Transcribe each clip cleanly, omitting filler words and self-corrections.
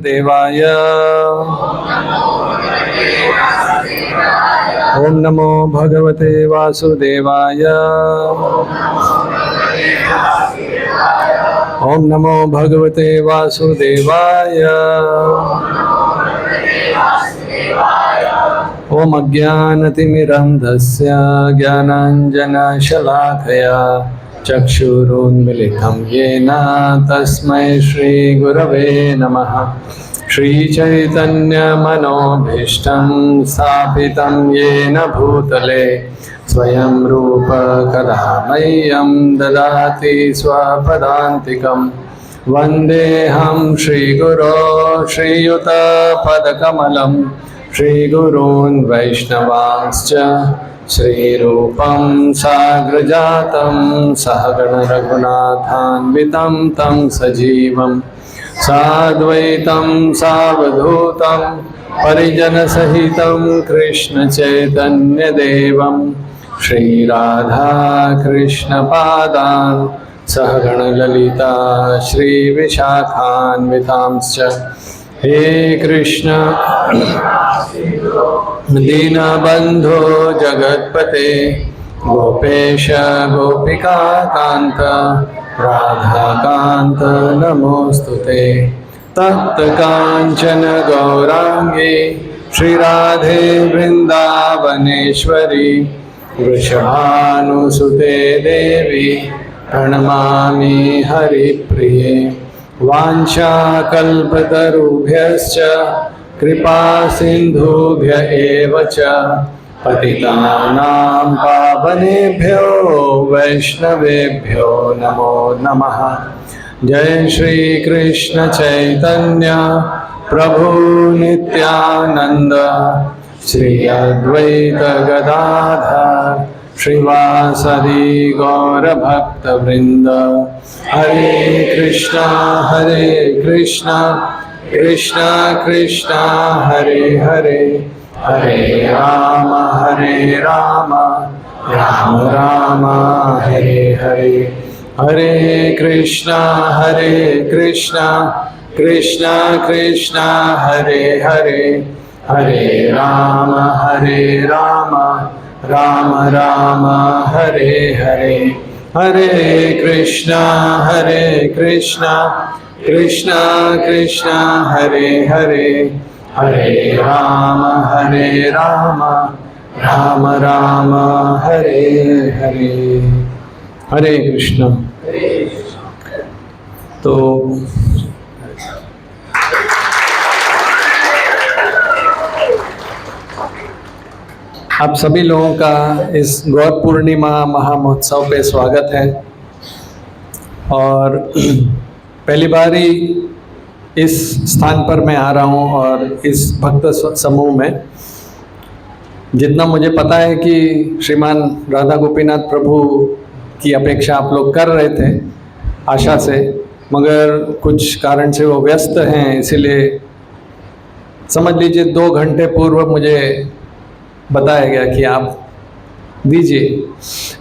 वासुदेवाय। ओम नमो भगवते वासुदेवाय। ओम नमो भगवते वासुदेवाय। ओम अज्ञानतिमिरन्धस्य ज्ञानाञ्जनशलाकया चक्षुरुन्मिलितं येन तस्मै श्रीगुरवे नमः। श्रीचैतन्यमनोभीष्टं स्थापितं येन भूतले स्वयं रूप कदा मह्यं ददाति स्वपदान्तिकं। वन्देऽहं श्रीगुरो श्रीयुतपदकमलं श्रीगुरून् वैष्णवांश्च श्रीरूपं साग्रजातं सहगण रघुनाथान्वितं तं सजीवं साद्वैतं सावधूतं परिजनसहितं कृष्णचैतन्यदेवं श्रीराधा कृष्णपादान् सहगण ललिता श्रीविशाखान्वितांश्च। हे कृष्ण दीनबन्धो जगत्पते गोपेश गोपिकान्त राधाकान्त नमोस्तुते। तप्तकाञ्चन गौराङ्गी श्रीराधे वृन्दावनेश्वरी वृषभानुसुते देवी प्रणमामि हरिप्रिये। वाञ्छाकल्पतरुभ्यश्च कृपा सिन्धुभ्य एव च पतितानां पावनेभ्यो वैष्णवेभ्यो नमो नमः। जय श्री कृष्ण चैतन्य प्रभु नित्यानंद श्री अद्वैत गदाधर श्रीवासदि गौरभक्तवृंद। हरे कृष्णा कृष्णा कृष्णा हरे हरे हरे राम राम राम हरे हरे। हरे कृष्णा कृष्णा कृष्णा हरे हरे हरे राम राम राम हरे हरे। हरे कृष्णा कृष्णा कृष्णा हरे हरे हरे राम राम राम हरे हरे। हरे कृष्णा। तो आप सभी लोगों का इस गौर पूर्णिमा महामहोत्सव पे स्वागत है। और पहली बार ही इस स्थान पर मैं आ रहा हूँ और इस भक्त समूह में। जितना मुझे पता है कि श्रीमान राधा गोपीनाथ प्रभु की अपेक्षा आप लोग कर रहे थे आशा से, मगर कुछ कारण से वो व्यस्त हैं, इसीलिए समझ लीजिए 2 घंटे पूर्व मुझे बताया गया कि आप दीजिए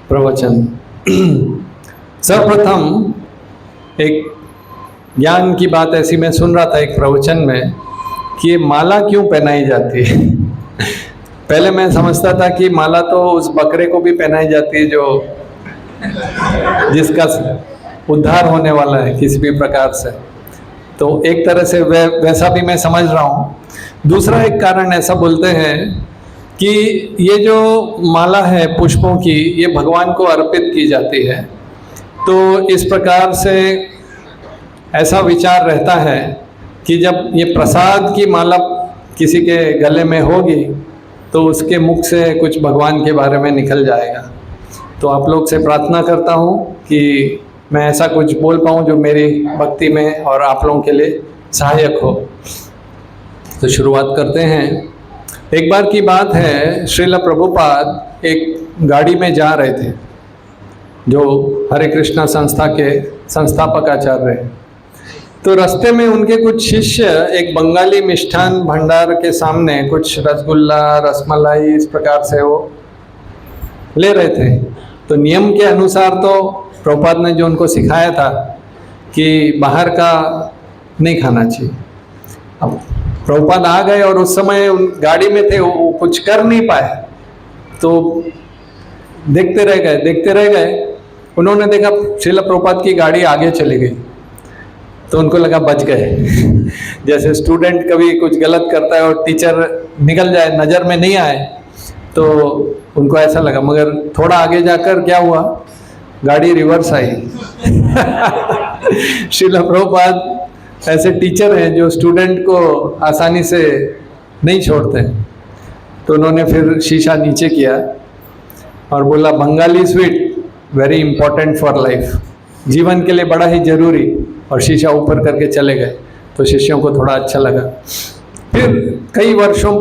प्रवचन। सर्वप्रथम एक ज्ञान की बात ऐसी मैं सुन रहा था एक प्रवचन में कि ये माला क्यों पहनाई जाती है। पहले मैं समझता था कि माला तो उस बकरे को भी पहनाई जाती है जो जिसका उद्धार होने वाला है किसी भी प्रकार से, तो एक तरह से वैसा भी मैं समझ रहा हूँ। दूसरा एक कारण ऐसा बोलते हैं कि ये जो माला है पुष्पों की, ये भगवान को अर्पित की जाती है। तो इस प्रकार से ऐसा विचार रहता है कि जब ये प्रसाद की माला किसी के गले में होगी तो उसके मुख से कुछ भगवान के बारे में निकल जाएगा। तो आप लोग से प्रार्थना करता हूँ कि मैं ऐसा कुछ बोल पाऊँ जो मेरी भक्ति में और आप लोगों के लिए सहायक हो। तो शुरुआत करते हैं। एक बार की बात है, श्रील प्रभुपाद एक गाड़ी में जा रहे थे, जो हरे कृष्णा संस्था के संस्थापक आचार्य हैं। तो रास्ते में उनके कुछ शिष्य एक बंगाली मिष्ठान भंडार के सामने कुछ रसगुल्ला रसमलाई इस प्रकार से वो ले रहे थे। तो नियम के अनुसार तो प्रभुपाद ने जो उनको सिखाया था कि बाहर का नहीं खाना चाहिए, अब प्रभुपाद आ गए और उस समय उन गाड़ी में थे, वो कुछ कर नहीं पाए, तो देखते रह गए। उन्होंने देखा श्रील प्रभुपाद की गाड़ी आगे चली गई, तो उनको लगा बच गए। जैसे स्टूडेंट कभी कुछ गलत करता है और टीचर निकल जाए, नज़र में नहीं आए, तो उनको ऐसा लगा। मगर थोड़ा आगे जाकर क्या हुआ, गाड़ी रिवर्स आई। श्रील प्रभुपाद ऐसे टीचर हैं जो स्टूडेंट को आसानी से नहीं छोड़ते। तो उन्होंने फिर शीशा नीचे किया और बोला, Bengali sweet very important for life, जीवन के लिए बड़ा ही जरूरी, और शीशा ऊपर करके चले गए। तो शिष्यों को थोड़ा अच्छा लगा। फिर कई वर्षों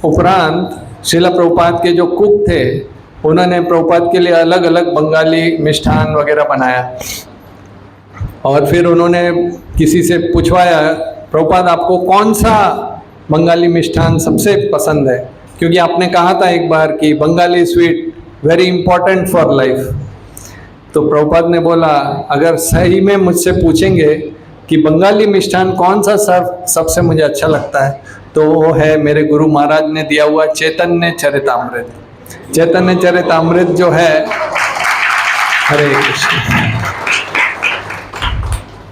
उपरांत श्रील प्रभुपाद के जो कुक थे, उन्होंने प्रभुपाद के लिए अलग अलग बंगाली मिष्ठान वगैरह बनाया, और फिर उन्होंने किसी से पूछवाया, प्रभुपाद आपको कौन सा बंगाली मिष्ठान सबसे पसंद है, क्योंकि आपने कहा था एक बार कि Bengali sweet very important for life. तो प्रभुपाद ने बोला, अगर सही में मुझसे पूछेंगे कि बंगाली मिष्ठान कौन सा सबसे मुझे अच्छा लगता है, तो वो है मेरे गुरु महाराज ने दिया हुआ चैतन्य चरितामृत। चैतन्य चरितामृत जो है, हरे कृष्ण।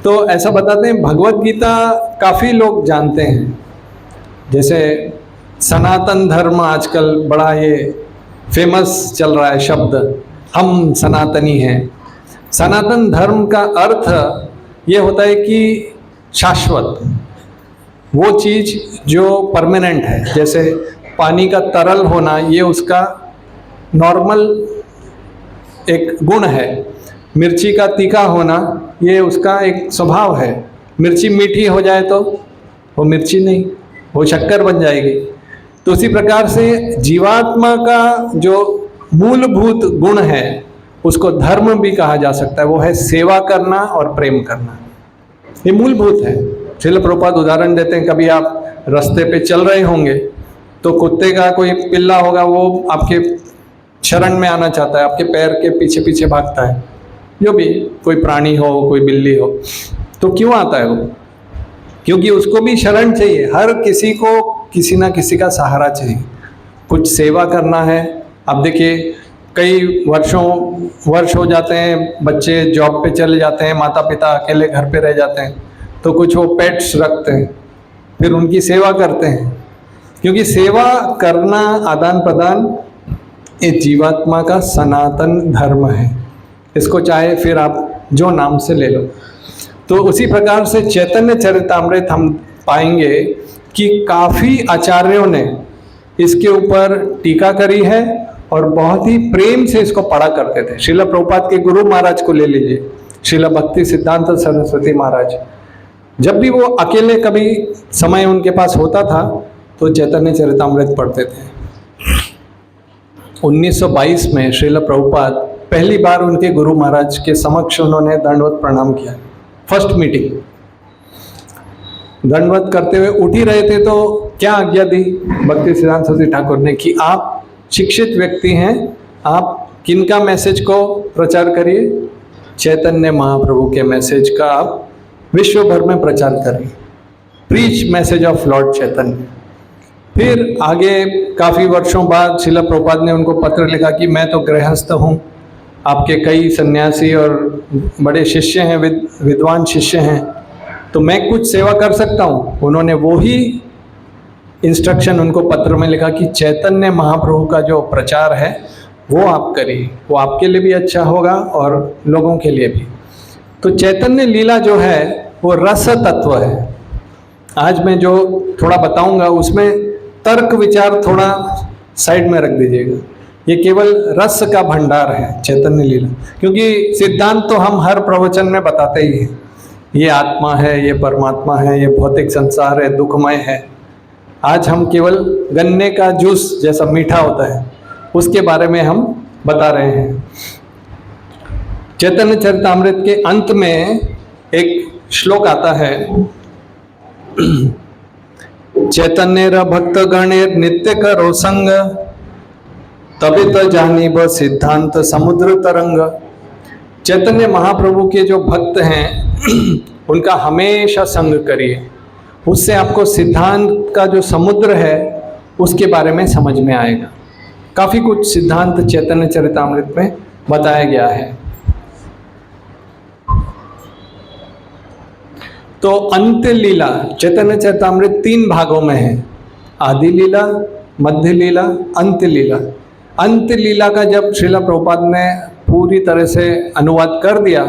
तो ऐसा बताते हैं, भगवत गीता काफ़ी लोग जानते हैं। जैसे सनातन धर्म आजकल बड़ा ये फेमस चल रहा है शब्द, हम सनातनी हैं। सनातन धर्म का अर्थ ये होता है कि शाश्वत, वो चीज़ जो परमानेंट है। जैसे पानी का तरल होना, ये उसका नॉर्मल एक गुण है। मिर्ची का तीखा होना, ये उसका एक स्वभाव है। मिर्ची मीठी हो जाए तो वो मिर्ची नहीं, वो शक्कर बन जाएगी। तो उसी प्रकार से जीवात्मा का जो मूलभूत गुण है, उसको धर्म भी कहा जा सकता है। वो है सेवा करना और प्रेम करना, ये मूलभूत है। श्रील प्रभुपाद उदाहरण देते हैं, कभी आप रास्ते पे चल रहे होंगे तो कुत्ते का कोई पिल्ला होगा, वो आपके शरण में आना चाहता है, आपके पैर के पीछे पीछे भागता है। जो भी कोई प्राणी हो, कोई बिल्ली हो, तो क्यों आता है वो? क्योंकि उसको भी शरण चाहिए। हर किसी को किसी ना किसी का सहारा चाहिए, कुछ सेवा करना है। अब देखिए, कई वर्ष हो जाते हैं, बच्चे जॉब पे चले जाते हैं, माता पिता अकेले घर पे रह जाते हैं, तो कुछ वो पेट्स रखते हैं, फिर उनकी सेवा करते हैं। क्योंकि सेवा करना, आदान प्रदान, ये जीवात्मा का सनातन धर्म है। इसको चाहे फिर आप जो नाम से ले लो। तो उसी प्रकार से चैतन्य चरितामृत हम पाएंगे कि काफ़ी आचार्यों ने इसके ऊपर टीका करी है और बहुत ही प्रेम से इसको पढ़ा करते थे। श्रील प्रभुपाद के गुरु महाराज को ले लीजिए, श्रील भक्ति सिद्धांत सरस्वती महाराज, जब भी वो अकेले कभी समय उनके पास होता था तो चैतन्य चरितामृत पढ़ते थे। 1922 में श्रील प्रभुपाद पहली बार उनके गुरु महाराज के समक्ष उन्होंने दंडवत प्रणाम किया। फर्स्ट मीटिंग, दंडवत करते हुए उठ ही रहे थे तो क्या आज्ञा दी भक्ति सिद्धांत सरस्वती ठाकुर ने कि आप शिक्षित व्यक्ति हैं, आप किनका मैसेज को प्रचार करिए? चैतन्य महाप्रभु के मैसेज का आप विश्व भर में प्रचार करिए। प्रीच मैसेज ऑफ लॉर्ड चैतन्य। फिर आगे काफ़ी वर्षों बाद श्रील प्रभुपाद ने उनको पत्र लिखा कि मैं तो गृहस्थ हूँ, आपके कई सन्यासी और बड़े शिष्य हैं, विद्वान शिष्य हैं, तो मैं कुछ सेवा कर सकता हूँ। उन्होंने वो ही इंस्ट्रक्शन उनको पत्र में लिखा कि चैतन्य महाप्रभु का जो प्रचार है वो आप करिए, वो आपके लिए भी अच्छा होगा और लोगों के लिए भी। तो चैतन्य लीला जो है वो रस तत्व है। आज मैं जो थोड़ा बताऊंगा उसमें तर्क विचार थोड़ा साइड में रख दीजिएगा, ये केवल रस का भंडार है चैतन्य लीला। क्योंकि सिद्धांत तो हम हर प्रवचन में बताते ही हैं, ये आत्मा है, ये परमात्मा है, ये भौतिक संसार है, दुखमय है। आज हम केवल गन्ने का जूस जैसा मीठा होता है उसके बारे में हम बता रहे हैं। चैतन्य चरितामृत के अंत में एक श्लोक आता है, चैतन्य भक्त गणेर नित्य करो संग, तभी तो जानी ब सिद्धांत समुद्र तरंग। चैतन्य महाप्रभु के जो भक्त हैं उनका हमेशा संग करिए, उससे आपको सिद्धांत का जो समुद्र है उसके बारे में समझ में आएगा। काफ़ी कुछ सिद्धांत चैतन्य चरितामृत में बताया गया है। तो अंत्य लीला चैतन्य चरितामृत 3 भागों में है, आदि लीला, मध्य लीला, अंत्य लीला। अंत्य लीला का जब श्रीला प्रभुपाद ने पूरी तरह से अनुवाद कर दिया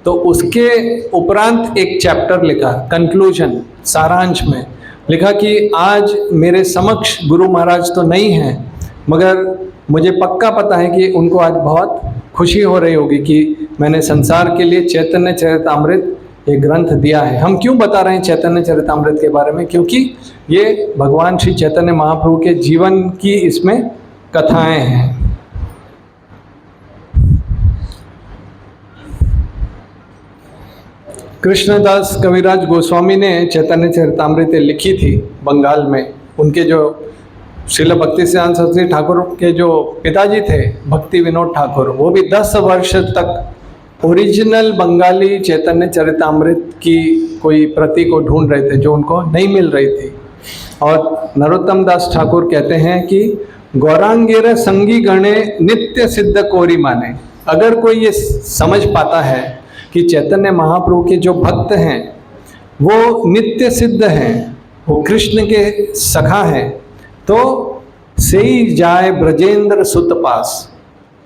तो उसके उपरांत एक चैप्टर लिखा, कंक्लूजन, सारांश में लिखा कि आज मेरे समक्ष गुरु महाराज तो नहीं हैं, मगर मुझे पक्का पता है कि उनको आज बहुत खुशी हो रही होगी कि मैंने संसार के लिए चैतन्य चरितामृत ये ग्रंथ दिया है। हम क्यों बता रहे हैं चैतन्य चरितामृत के बारे में? क्योंकि ये भगवान श्री चैतन्य महाप्रभु के जीवन की इसमें कथाएं हैं। कृष्णदास कविराज गोस्वामी ने चैतन्य चरितामृत लिखी थी बंगाल में। उनके जो श्रील भक्ति सिद्धांत सरस्वती ठाकुर के जो पिताजी थे भक्ति विनोद ठाकुर, वो भी 10 वर्ष तक ओरिजिनल बंगाली चैतन्य चरितामृत की कोई प्रति को ढूंढ रहे थे जो उनको नहीं मिल रही थी। और नरोत्तम दास ठाकुर कहते हैं कि गौरांगेर संगी गणे नित्य सिद्ध कोरी माने। अगर कोई ये समझ पाता है कि चैतन्य महाप्रभु के जो भक्त हैं वो नित्य सिद्ध हैं, वो कृष्ण के सखा हैं, तो से ही जाए ब्रजेंद्र सुत पास।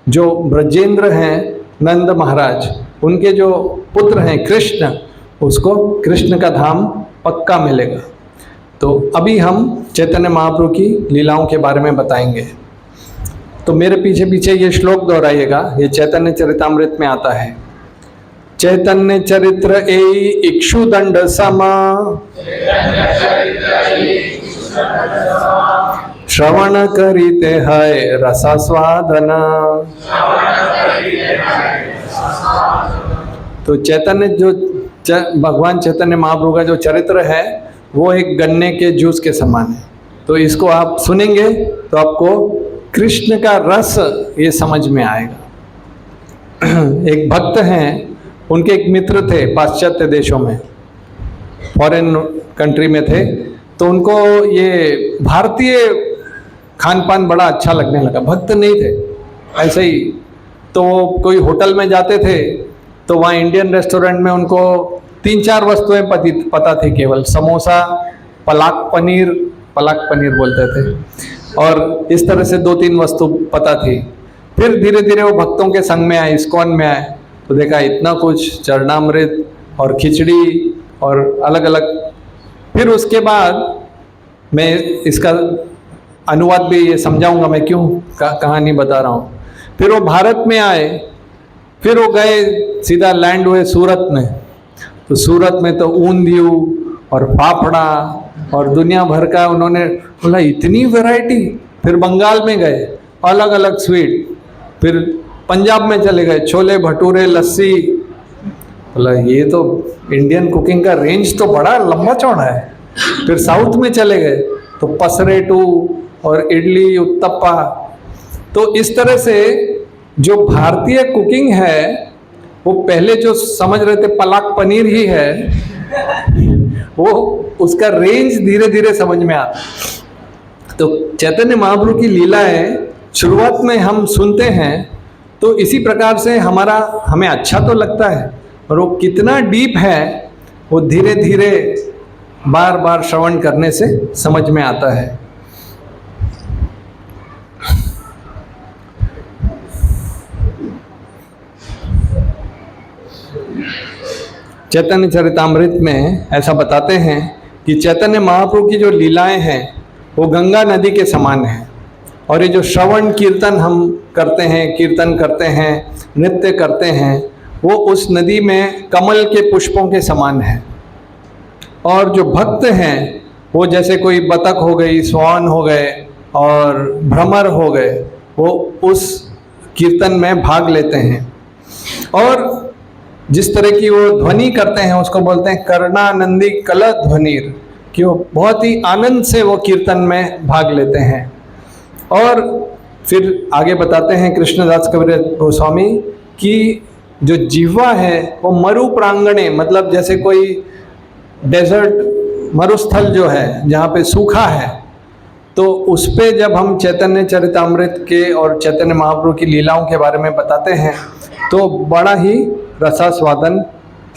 जो ब्रजेंद्र हैं नंद महाराज, उनके जो पुत्र हैं कृष्ण, उसको कृष्ण का धाम पक्का मिलेगा। तो अभी हम चैतन्य महाप्रभु की लीलाओं के बारे में बताएंगे। तो मेरे पीछे पीछे ये श्लोक दोहराइएगा, ये चैतन्य चरितामृत में आता है। चैतन्य चरित्र एई इक्षुदंड समा श्रवण करीते है रसास्वादन। तो चैतन्य जो भगवान चैतन्य महाप्रभु का जो चरित्र है वो एक गन्ने के जूस के समान है। तो इसको आप सुनेंगे तो आपको कृष्ण का रस ये समझ में आएगा। एक भक्त हैं, उनके एक मित्र थे पाश्चात्य देशों में, फॉरेन कंट्री में थे, तो उनको ये भारतीय खान पान बड़ा अच्छा लगने लगा। भक्त नहीं थे, ऐसे ही। तो कोई होटल में जाते थे तो वहाँ इंडियन रेस्टोरेंट में उनको 3-4 वस्तुएं पता थी केवल, समोसा, पलाक पनीर बोलते थे, और इस तरह से 2-3 वस्तु पता थी। फिर धीरे धीरे वो भक्तों के संग में आए, इस्कॉन में आए, तो देखा इतना कुछ, चरणामृत और खिचड़ी और अलग अलग। फिर उसके बाद मैं इसका अनुवाद भी ये समझाऊंगा मैं क्यों कहानी बता रहा हूँ। फिर वो भारत में आए, फिर वो गए सीधा लैंड हुए सूरत में। तो सूरत में तो ऊंधियू और फाफड़ा और दुनिया भर का उन्होंने बोला, इतनी वैरायटी। फिर बंगाल में गए, अलग अलग स्वीट। फिर पंजाब में चले गए, छोले भटूरे, लस्सी। बोला ये तो इंडियन कुकिंग का रेंज तो बड़ा लंबा चौड़ा है। फिर साउथ में चले गए तो पसरेटू और इडली, उत्तप्पा। तो इस तरह से जो भारतीय कुकिंग है वो पहले जो समझ रहे थे पलाक पनीर ही है, वो उसका रेंज धीरे धीरे समझ में आता। तो चैतन्य महाप्रभु की लीलाएं शुरुआत में हम सुनते हैं तो इसी प्रकार से हमें अच्छा तो लगता है, और वो कितना डीप है वो धीरे धीरे बार बार श्रवण करने से समझ में आता है। चैतन्य चरितामृत में ऐसा बताते हैं कि चैतन्य महाप्रभु की जो लीलाएं हैं वो गंगा नदी के समान है। और ये जो श्रवण कीर्तन हम करते हैं, कीर्तन करते हैं, नृत्य करते हैं, वो उस नदी में कमल के पुष्पों के समान है। और जो भक्त हैं वो जैसे कोई बतख हो गई, स्वान हो गए और भ्रमर हो गए, वो उस कीर्तन में भाग लेते हैं। और जिस तरह की वो ध्वनि करते हैं उसको बोलते हैं कर्णानंदी कल ध्वनिर, कि वो बहुत ही आनंद से वो कीर्तन में भाग लेते हैं। और फिर आगे बताते हैं कृष्णदास कविराज गोस्वामी कि जो जिह्वा है वो मरु प्रांगणे, मतलब जैसे कोई डेजर्ट मरुस्थल जो है जहाँ पे सूखा है, तो उस पे जब हम चैतन्य चरितामृत के और चैतन्य महाप्रभु की लीलाओं के बारे में बताते हैं तो बड़ा ही रसास्वादन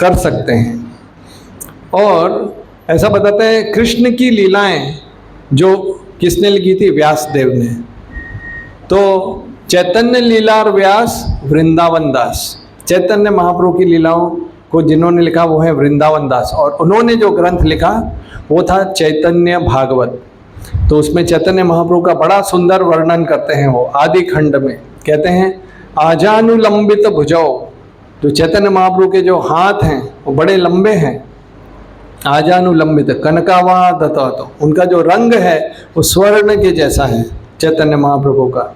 कर सकते हैं। और ऐसा बताते हैं कृष्ण की लीलाएं जो किसने लिखी थी? व्यास देव ने। तो चैतन्य लीला और व्यास वृंदावन दास। चैतन्य महाप्रभु की लीलाओं को जिन्होंने लिखा वो है वृंदावन दास, और उन्होंने जो ग्रंथ लिखा वो था चैतन्य भागवत। तो उसमें चैतन्य महाप्रभु का बड़ा सुंदर वर्णन करते हैं। वो आदि खंड में कहते हैं आजानुलंबित भुजौ, जो चैतन्य महाप्रभु के जो हाथ हैं वो बड़े लंबे हैं, आजानुलंबित कनकावादत, तो उनका जो रंग है वो स्वर्ण के जैसा है चैतन्य महाप्रभु का।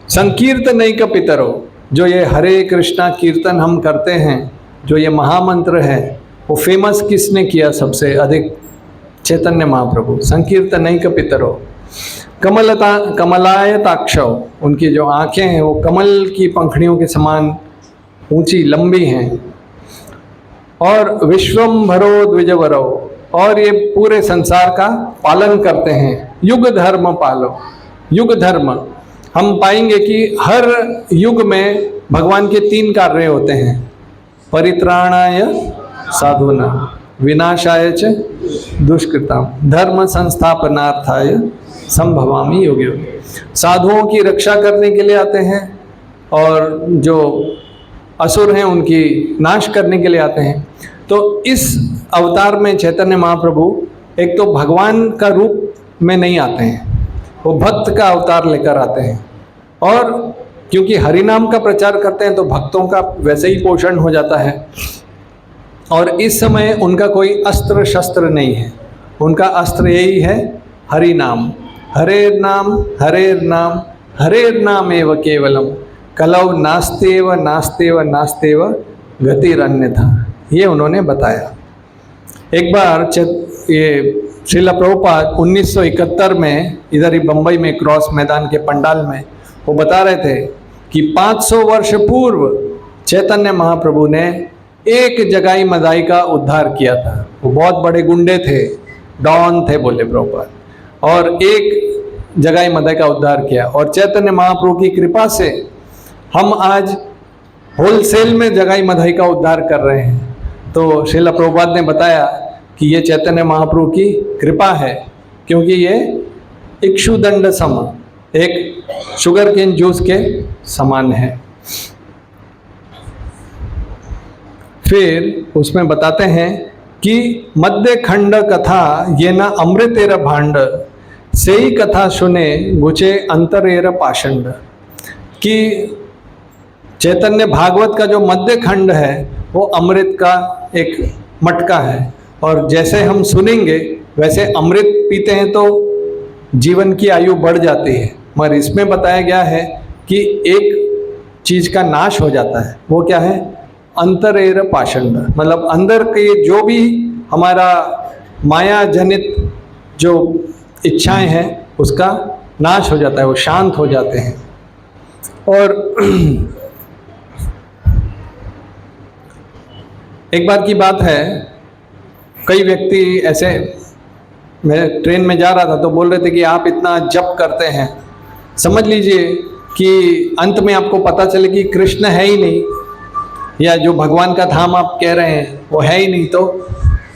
संकीर्तनैक पितरो, जो ये हरे कृष्णा कीर्तन हम करते हैं, जो ये महामंत्र है वो फेमस किसने किया सबसे अधिक? चैतन्य महाप्रभु। संकीर्तनैक पितरो कमलायताक्षौ, उनकी जो आंखें हैं वो कमल की पंखड़ियों के समान ऊंची लंबी हैं। और विश्वम्भरो द्विजवरो, और ये पूरे संसार का पालन करते हैं। युग धर्म पालो, युग धर्म हम पाएंगे कि हर युग में भगवान के 3 कार्य होते हैं, परित्राणाय साधूनां, विनाशाय च दुष्कृतां, धर्म संस्थापनार्थाय संभवामि युगे युगे। साधुओं की रक्षा करने के लिए आते हैं और जो असुर हैं उनकी नाश करने के लिए आते हैं। तो इस अवतार में चैतन्य महाप्रभु एक तो भगवान का रूप में नहीं आते हैं, वो भक्त का अवतार लेकर आते हैं। और क्योंकि हरिनाम का प्रचार करते हैं तो भक्तों का वैसे ही पोषण हो जाता है। और इस समय उनका कोई अस्त्र शस्त्र नहीं है, उनका अस्त्र यही है हरिनाम। हरेर नाम हरेर नाम हरेर नाम एव केवलम, कलौ नास्तेव नास्तेव नास्तेव गतिरन्यथा, ये उन्होंने बताया। एक बार ये श्रील प्रभुपाद 1971 में इधर ही बम्बई में क्रॉस मैदान के पंडाल में वो बता रहे थे कि 500 वर्ष पूर्व चैतन्य महाप्रभु ने एक जगाई मदाई का उद्धार किया था। वो बहुत बड़े गुंडे थे, डॉन थे बोले प्रभुपाद, और एक जगाई मदाई का उद्धार किया। और चैतन्य महाप्रभु की कृपा से हम आज होलसेल में जगाई मदाई का उद्धार कर रहे हैं। तो श्रील प्रभुपाद ने बताया कि ये चैतन्य महाप्रभु की कृपा है, क्योंकि ये इक्षुदंड सम, एक शुगर केन जूस के समान है। फिर उसमें बताते हैं कि मध्य खंड कथा ये न अमृतेर भांड, से ही कथा सुने गुचे अंतरेर पाषंड, कि चैतन्य भागवत का जो मध्य खंड है वो अमृत का एक मटका है, और जैसे हम सुनेंगे वैसे अमृत पीते हैं तो जीवन की आयु बढ़ जाती है। मगर इसमें बताया गया है कि एक चीज़ का नाश हो जाता है, वो क्या है? अंतरेर पाषंड, मतलब अंदर के जो भी हमारा माया जनित जो इच्छाएं हैं उसका नाश हो जाता है, वो शांत हो जाते हैं। और एक बार की बात है, कई व्यक्ति ऐसे, मैं ट्रेन में जा रहा था तो बोल रहे थे कि आप इतना जप करते हैं, समझ लीजिए कि अंत में आपको पता चले कि कृष्ण है ही नहीं, या जो भगवान का धाम आप कह रहे हैं वो है ही नहीं। तो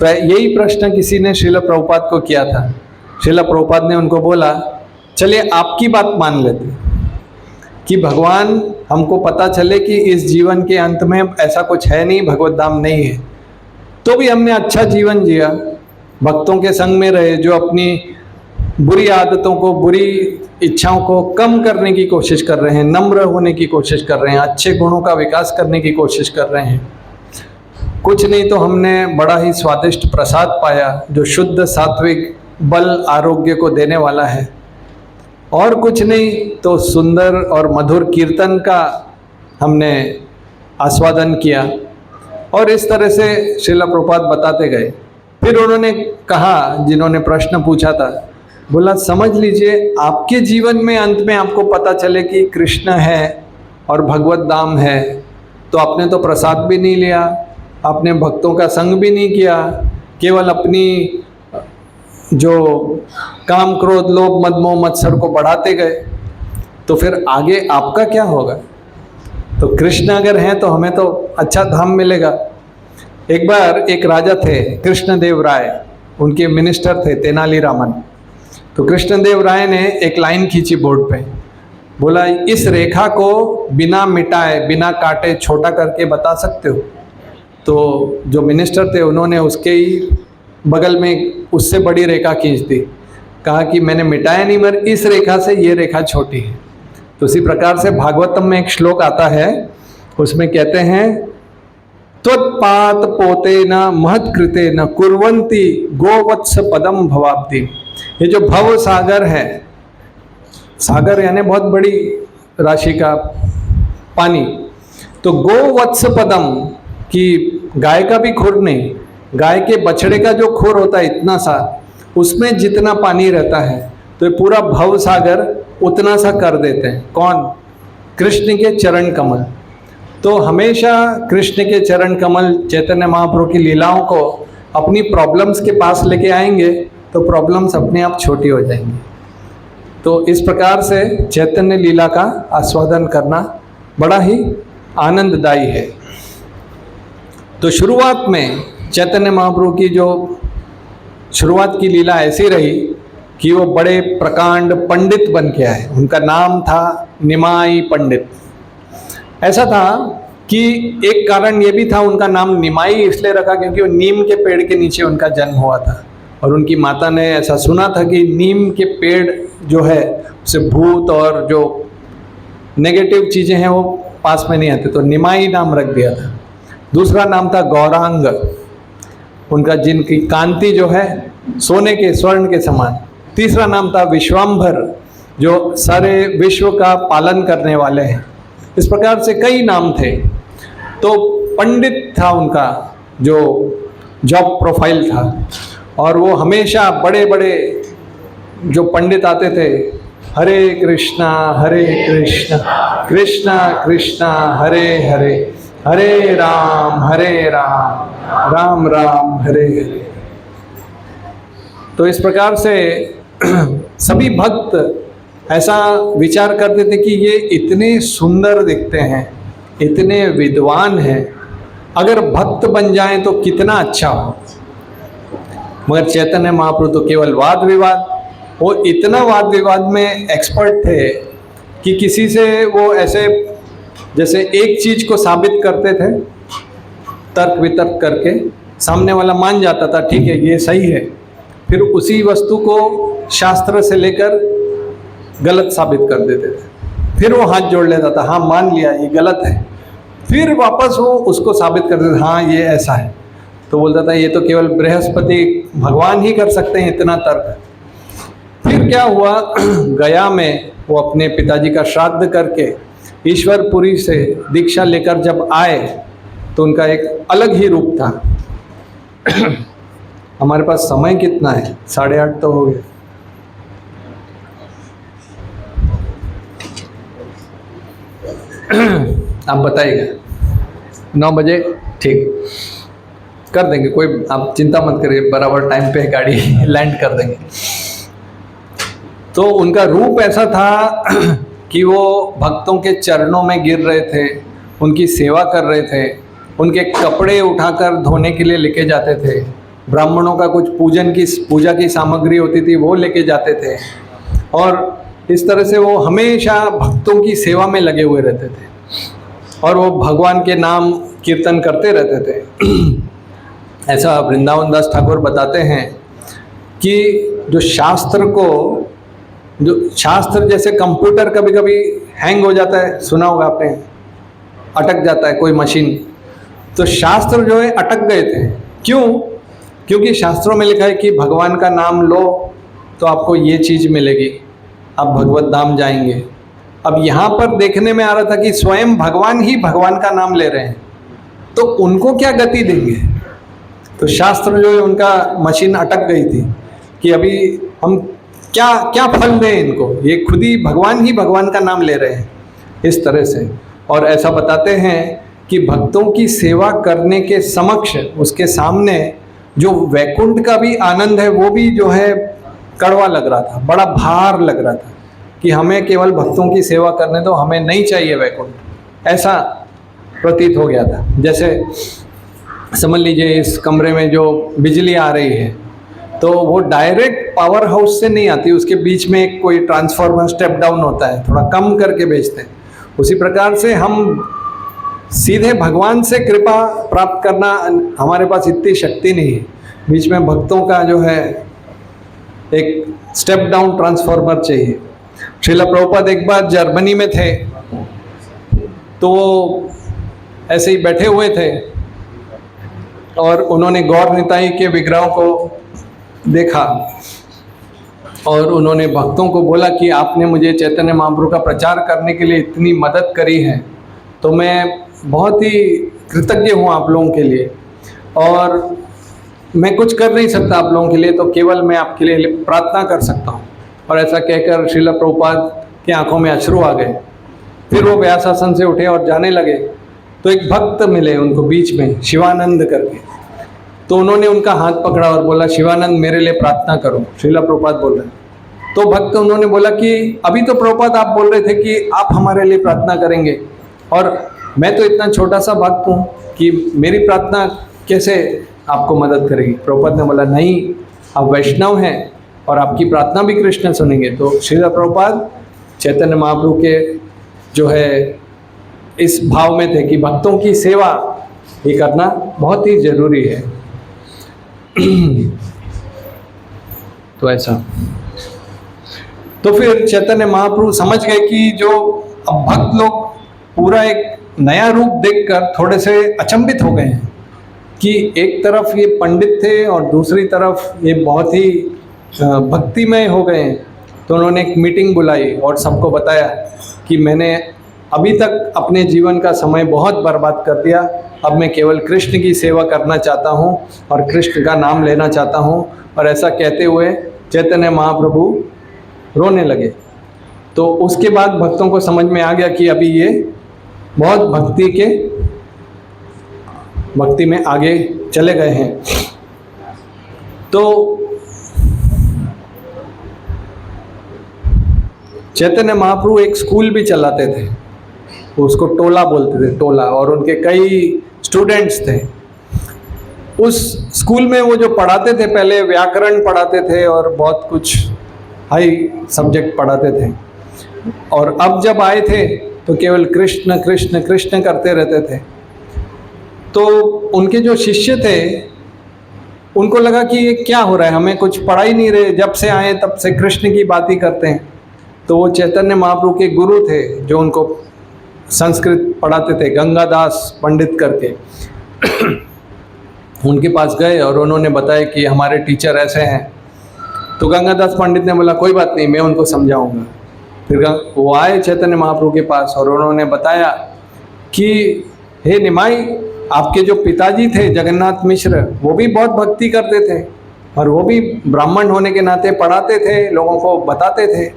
यही प्रश्न किसी ने श्रील प्रभुपाद को किया था। श्रील प्रभुपाद ने उनको बोला, चलिए आपकी बात मान लेते कि भगवान, हमको पता चले कि इस जीवन के अंत में ऐसा कुछ है नहीं, भगवत धाम नहीं है, तो भी हमने अच्छा जीवन जिया, भक्तों के संग में रहे, जो अपनी बुरी आदतों को, बुरी इच्छाओं को कम करने की कोशिश कर रहे हैं, नम्र होने की कोशिश कर रहे हैं, अच्छे गुणों का विकास करने की कोशिश कर रहे हैं। कुछ नहीं तो हमने बड़ा ही स्वादिष्ट प्रसाद पाया जो शुद्ध सात्विक बल आरोग्य को देने वाला है, और कुछ नहीं तो सुंदर और मधुर कीर्तन का हमने आस्वादन किया। और इस तरह से श्रील प्रभुपाद बताते गए। फिर उन्होंने कहा, जिन्होंने प्रश्न पूछा था, बोला समझ लीजिए आपके जीवन में अंत में आपको पता चले कि कृष्ण है और भगवत धाम है, तो आपने तो प्रसाद भी नहीं लिया, आपने भक्तों का संग भी नहीं किया, केवल अपनी जो काम क्रोध लोभ मद मोह मत्सर को बढ़ाते गए, तो फिर आगे आपका क्या होगा? तो कृष्ण अगर हैं तो हमें तो अच्छा धाम मिलेगा। एक बार एक राजा थे कृष्णदेव राय, उनके मिनिस्टर थे तेनालीरामन। तो कृष्णदेव राय ने एक लाइन खींची बोर्ड पे, बोला इस रेखा को बिना मिटाए बिना काटे छोटा करके बता सकते हो? तो जो मिनिस्टर थे उन्होंने उसके ही बगल में उससे बड़ी रेखा खींच दी, कहा कि मैंने मिटाया नहीं मगर इस रेखा से ये रेखा छोटी है। तो उसी प्रकार से भागवतम में एक श्लोक आता है, उसमें कहते हैं त्वत्पात पोते न महत्कृते न कुर्वन्ति गोवत्स पदम भवाब्धि। ये जो भव सागर है, सागर यानी बहुत बड़ी राशि का पानी, तो गोवत्स पदम कि गाय का भी खुर नहीं, गाय के बछड़े का जो खुर होता है इतना सा, उसमें जितना पानी रहता है, तो ये पूरा भव सागर उतना सा कर देते हैं। कौन? कृष्ण के चरण कमल। तो हमेशा कृष्ण के चरण कमल चैतन्य महाप्रभु की लीलाओं को अपनी प्रॉब्लम्स के पास लेके आएंगे तो प्रॉब्लम्स अपने आप छोटी हो जाएंगी। तो इस प्रकार से चैतन्य लीला का आस्वादन करना बड़ा ही आनंददायी है। तो शुरुआत में चैतन्य महाप्रभु की जो शुरुआत की लीला ऐसी रही कि वो बड़े प्रकांड पंडित बन के आए। उनका नाम था निमाई पंडित। ऐसा था कि एक कारण ये भी था, उनका नाम निमाई इसलिए रखा क्योंकि वो नीम के पेड़ के नीचे उनका जन्म हुआ था, और उनकी माता ने ऐसा सुना था कि नीम के पेड़ जो है उसे भूत और जो नेगेटिव चीज़ें हैं वो पास में नहीं आते, तो निमाई नाम रख दिया था। दूसरा नाम था गौरांग, उनका जिनकी कांति जो है सोने के स्वर्ण के समान। तीसरा नाम था विश्वाम्भर, जो सारे विश्व का पालन करने वाले हैं। इस प्रकार से कई नाम थे। तो पंडित था उनका जो जॉब प्रोफाइल था, और वो हमेशा बड़े बड़े जो पंडित आते थे, हरे कृष्णा कृष्णा कृष्णा हरे हरे, हरे राम राम राम हरे हरे। तो इस प्रकार से सभी भक्त ऐसा विचार करते थे कि ये इतने सुंदर दिखते हैं, इतने विद्वान हैं, अगर भक्त बन जाएं तो कितना अच्छा हो। मगर चैतन्य महाप्रभु तो केवल वाद विवाद, वो इतना वाद विवाद में एक्सपर्ट थे कि किसी से वो ऐसे जैसे एक चीज को साबित करते थे, तर्क वितर्क करके सामने वाला मान जाता था ठीक है ये सही है, फिर उसी वस्तु को शास्त्र से लेकर गलत साबित कर देते थे। फिर वो हाथ जोड़ लेता था, हाँ मान लिया ये गलत है, फिर वापस वो उसको साबित कर देता, हाँ ये ऐसा है। तो बोलता था ये तो केवल बृहस्पति भगवान ही कर सकते हैं इतना तर्क। फिर क्या हुआ, गया में वो अपने पिताजी का श्राद्ध करके ईश्वरपुरी से दीक्षा लेकर जब आए तो उनका एक अलग ही रूप था। हमारे पास समय कितना है? 8:30 तो हो गए। आप बताइएगा 9 बजे ठीक कर देंगे, कोई आप चिंता मत करिए, बराबर टाइम पे गाड़ी लैंड कर देंगे। तो उनका रूप ऐसा था कि वो भक्तों के चरणों में गिर रहे थे, उनकी सेवा कर रहे थे, उनके कपड़े उठाकर धोने के लिए लेके जाते थे, ब्राह्मणों का कुछ पूजा की सामग्री होती थी वो लेके जाते थे, और इस तरह से वो हमेशा भक्तों की सेवा में लगे हुए रहते थे, और वो भगवान के नाम कीर्तन करते रहते थे। ऐसा वृंदावन दास ठाकुर बताते हैं कि जो शास्त्र जैसे कंप्यूटर कभी कभी हैंग हो जाता है, सुना होगा आपने, अटक जाता है कोई मशीन, तो शास्त्र जो है अटक गए थे। क्यों? क्योंकि शास्त्रों में लिखा है कि भगवान का नाम लो तो आपको ये चीज़ मिलेगी, आप भगवत धाम जाएंगे। अब यहाँ पर देखने में आ रहा था कि स्वयं भगवान ही भगवान का नाम ले रहे हैं, तो उनको क्या गति देंगे? तो शास्त्र जो है उनका मशीन अटक गई थी कि अभी हम क्या फल दें इनको, ये खुद ही भगवान का नाम ले रहे हैं, इस तरह से। और ऐसा बताते हैं कि भक्तों की सेवा करने के समक्ष, उसके सामने जो वैकुंठ का भी आनंद है वो भी जो है कड़वा लग रहा था, बड़ा भार लग रहा था कि हमें केवल भक्तों की सेवा करने दो, हमें नहीं चाहिए वैकुंठ, ऐसा प्रतीत हो गया था। जैसे समझ लीजिए इस कमरे में जो बिजली आ रही है तो वो डायरेक्ट पावर हाउस से नहीं आती, उसके बीच में एक कोई ट्रांसफार्मर स्टेप डाउन होता है, थोड़ा कम करके भेजते हैं। उसी प्रकार से हम सीधे भगवान से कृपा प्राप्त करना, हमारे पास इतनी शक्ति नहीं है, बीच में भक्तों का जो है एक स्टेप डाउन ट्रांसफार्मर चाहिए। श्रील प्रभुपाद एक बार जर्मनी में थे तो वो ऐसे ही बैठे हुए थे और उन्होंने गौर निताई के विग्रहों को देखा और उन्होंने भक्तों को बोला कि आपने मुझे चैतन्य महाप्रभु का प्रचार करने के लिए इतनी मदद करी है तो मैं बहुत ही कृतज्ञ हूँ आप लोगों के लिए, और मैं कुछ कर नहीं सकता आप लोगों के लिए, तो केवल मैं आपके लिए प्रार्थना कर सकता हूँ। और ऐसा कहकर श्रील प्रभुपाद की आंखों में अश्रु आ गए। फिर वो व्यासासन से उठे और जाने लगे तो एक भक्त मिले उनको बीच में, शिवानंद करके। तो उन्होंने उनका हाथ पकड़ा और बोला, शिवानंद मेरे लिए प्रार्थना करो। श्रील प्रभुपाद बोल रहे। तो भक्त उन्होंने बोला कि अभी तो प्रभुपाद आप बोल रहे थे कि आप हमारे लिए प्रार्थना करेंगे, और मैं तो इतना छोटा सा भक्त हूँ कि मेरी प्रार्थना कैसे आपको मदद करेगी। प्रभुपाद ने बोला, नहीं, आप वैष्णव हैं और आपकी प्रार्थना भी कृष्ण सुनेंगे। तो श्रील प्रभुपाद चैतन्य महाप्रभु के जो है इस भाव में थे कि भक्तों की सेवा ये करना बहुत ही जरूरी है। तो ऐसा, तो फिर चैतन्य महाप्रभु समझ गए कि जो अब भक्त लोग पूरा एक नया रूप देखकर थोड़े से अचंभित हो गए हैं कि एक तरफ ये पंडित थे और दूसरी तरफ ये बहुत ही भक्तिमय हो गए हैं। तो उन्होंने एक मीटिंग बुलाई और सबको बताया कि मैंने अभी तक अपने जीवन का समय बहुत बर्बाद कर दिया, अब मैं केवल कृष्ण की सेवा करना चाहता हूँ और कृष्ण का नाम लेना चाहता हूँ। और ऐसा कहते हुए चैतन्य महाप्रभु रोने लगे। तो उसके बाद भक्तों को समझ में आ गया कि अभी ये बहुत भक्ति में आगे चले गए हैं। तो चैतन्य महाप्रभु एक स्कूल भी चलाते थे, उसको टोला बोलते थे, टोला, और उनके कई स्टूडेंट्स थे। उस स्कूल में वो जो पढ़ाते थे, पहले व्याकरण पढ़ाते थे और बहुत कुछ हाई सब्जेक्ट पढ़ाते थे, और अब जब आए थे तो केवल कृष्ण कृष्ण कृष्ण करते रहते थे। तो उनके जो शिष्य थे उनको लगा कि ये क्या हो रहा है, हमें कुछ पढ़ा ही नहीं रहे, जब से आए तब से कृष्ण की बात ही करते हैं। तो वो चैतन्य महाप्रभु के गुरु थे जो उनको संस्कृत पढ़ाते थे, गंगादास पंडित करके। उनके पास गए और उन्होंने बताया कि हमारे टीचर ऐसे हैं। तो गंगादास पंडित ने बोला, कोई बात नहीं, मैं उनको समझाऊंगा। फिर वो आए चैतन्य महाप्रभु के पास और उन्होंने बताया कि हे निमाई, आपके जो पिताजी थे जगन्नाथ मिश्र, वो भी बहुत भक्ति करते थे और वो भी ब्राह्मण होने के नाते पढ़ाते थे, लोगों को बताते थे।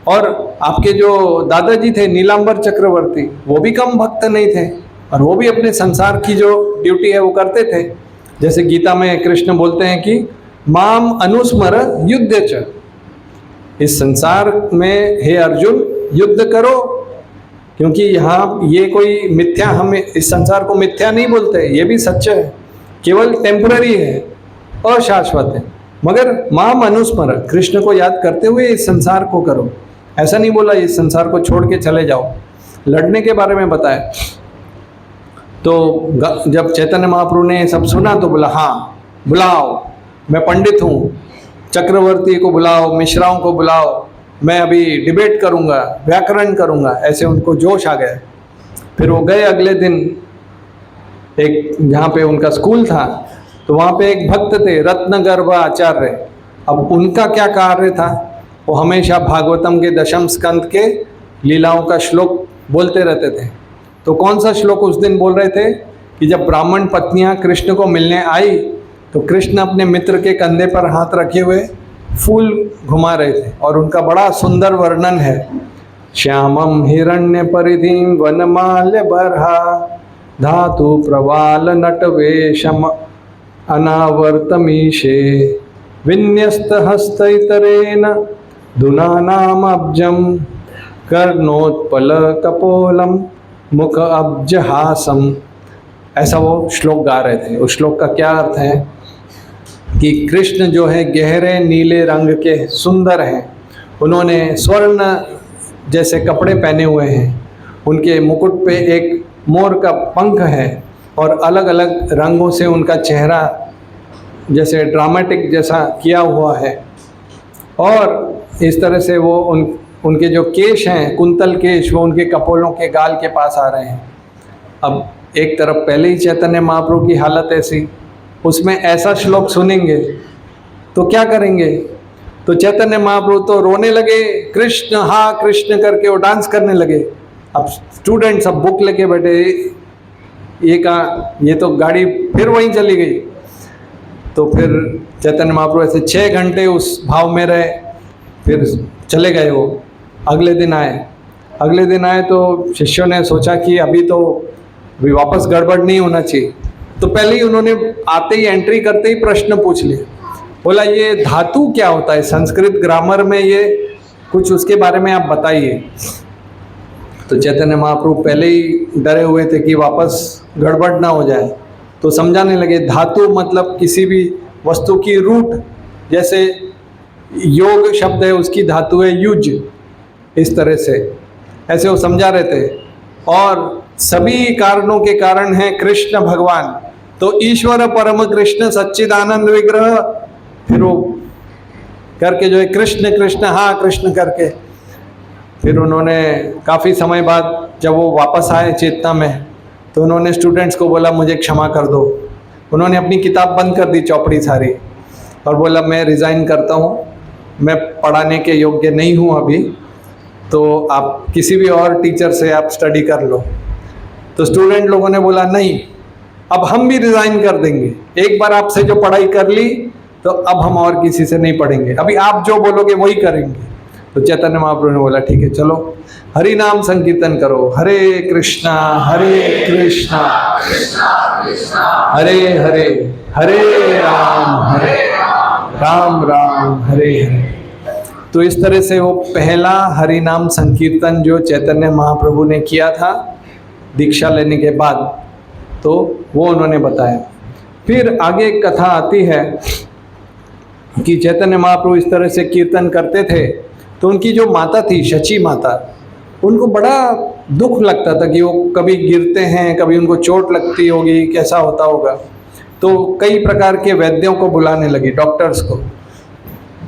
और आपके जो दादाजी थे नीलांबर चक्रवर्ती, वो भी कम भक्त नहीं थे और वो भी अपने संसार की जो ड्यूटी है वो करते थे। जैसे गीता में कृष्ण बोलते हैं कि माम अनुस्मर युद्ध च, इस संसार में हे अर्जुन युद्ध करो, क्योंकि यहाँ ये कोई मिथ्या, हम इस संसार को मिथ्या नहीं बोलते, ये भी सच्चा है, केवल टेम्पररी है, अशाश्वत है। मगर माम अनुस्मर, कृष्ण को याद करते हुए इस संसार को करो। ऐसा नहीं बोला इस संसार को छोड़ के चले जाओ, लड़ने के बारे में बताया। तो जब चैतन्य महाप्रभु ने सब सुना तो बोला, हाँ बुलाओ, मैं पंडित हूँ, चक्रवर्ती को बुलाओ, मिश्राओं को बुलाओ, मैं अभी डिबेट करूँगा, व्याकरण करूँगा। ऐसे उनको जोश आ गया। फिर वो गए अगले दिन एक जहाँ पे उनका स्कूल था, तो वहाँ पे एक भक्त थे रत्नगर्भ आचार्य। अब उनका क्या कार्य था, वो हमेशा भागवतम के दशम स्कंद के लीलाओं का श्लोक बोलते रहते थे। तो कौन सा श्लोक उस दिन बोल रहे थे कि जब ब्राह्मण पत्नियां कृष्ण को मिलने आई तो कृष्ण अपने मित्र के कंधे पर हाथ रखे हुए फूल घुमा रहे थे, और उनका बड़ा सुंदर वर्णन है। श्यामम हिरण्य परिधिम वनमाल्य बरहा धातु प्रवाल नटवेशम अनावर्तमीशे विन्यस्तहस्तैतरेण धुनानामब्जं कर्णोत्पलकपोलं मुख अब्जहासम। ऐसा वो श्लोक गा रहे थे। उस श्लोक का क्या अर्थ है कि कृष्ण जो है गहरे नीले रंग के सुंदर हैं, उन्होंने स्वर्ण जैसे कपड़े पहने हुए हैं, उनके मुकुट पे एक मोर का पंख है और अलग अलग रंगों से उनका चेहरा जैसे ड्रामेटिक जैसा किया हुआ है, और इस तरह से वो उनके जो केश हैं कुंतल केश, वो उनके कपोलों के गाल के पास आ रहे हैं। अब एक तरफ पहले ही चैतन्य महाप्रभु की हालत ऐसी, उसमें ऐसा श्लोक सुनेंगे तो क्या करेंगे? तो चैतन्य महाप्रभु तो रोने लगे, कृष्ण हा कृष्ण करके वो डांस करने लगे। अब स्टूडेंट सब बुक लेके बैठे, ये कहा, ये तो गाड़ी फिर वहीं चली गई। तो फिर चैतन्य महाप्रभु ऐसे 6 घंटे उस भाव में रहे, फिर चले गए। वो अगले दिन आए तो शिष्यों ने सोचा कि अभी तो वापस गड़बड़ नहीं होना चाहिए, तो पहले ही उन्होंने आते ही एंट्री करते ही प्रश्न पूछ लिए। बोला ये धातु क्या होता है संस्कृत ग्रामर में, ये कुछ उसके बारे में आप बताइए। तो चैतन्य महाप्रभु पहले ही डरे हुए थे कि वापस गड़बड़ ना हो जाए, तो समझाने लगे धातु मतलब किसी भी वस्तु की रूट, जैसे योग शब्द है उसकी धातु है युज, इस तरह से ऐसे वो समझा रहे थे। और सभी कारणों के कारण हैं कृष्ण भगवान, तो ईश्वर परम कृष्ण सच्चिदानंद विग्रह, फिर वो करके जो है कृष्ण कृष्ण हाँ कृष्ण करके, फिर उन्होंने काफ़ी समय बाद जब वो वापस आए चेतना में, तो उन्होंने स्टूडेंट्स को बोला मुझे क्षमा कर दो। उन्होंने अपनी किताब बंद कर दी चौपड़ी सारी, और बोला मैं रिज़ाइन करता हूँ, मैं पढ़ाने के योग्य नहीं हूँ अभी, तो आप किसी भी और टीचर से आप स्टडी कर लो। तो स्टूडेंट लोगों ने बोला नहीं, अब हम भी रिज़ाइन कर देंगे, एक बार आपसे जो पढ़ाई कर ली तो अब हम और किसी से नहीं पढ़ेंगे, अभी आप जो बोलोगे वही करेंगे। तो चैतन्य महाप्रभु ने बोला ठीक है चलो हरि नाम संकीर्तन करो, हरे कृष्णा हरे हरे हरे राम राम राम हरे हरे। तो इस तरह से वो पहला हरि नाम संकीर्तन जो चैतन्य महाप्रभु ने किया था दीक्षा लेने के बाद, तो वो उन्होंने बताया। फिर आगे कथा आती है कि चैतन्य महाप्रभु इस तरह से कीर्तन करते थे, तो उनकी जो माता थी शची माता, उनको बड़ा दुख लगता था कि वो कभी गिरते हैं, कभी उनको चोट लगती होगी, कैसा होता होगा। तो कई प्रकार के वैद्यों को बुलाने लगी, डॉक्टर्स को।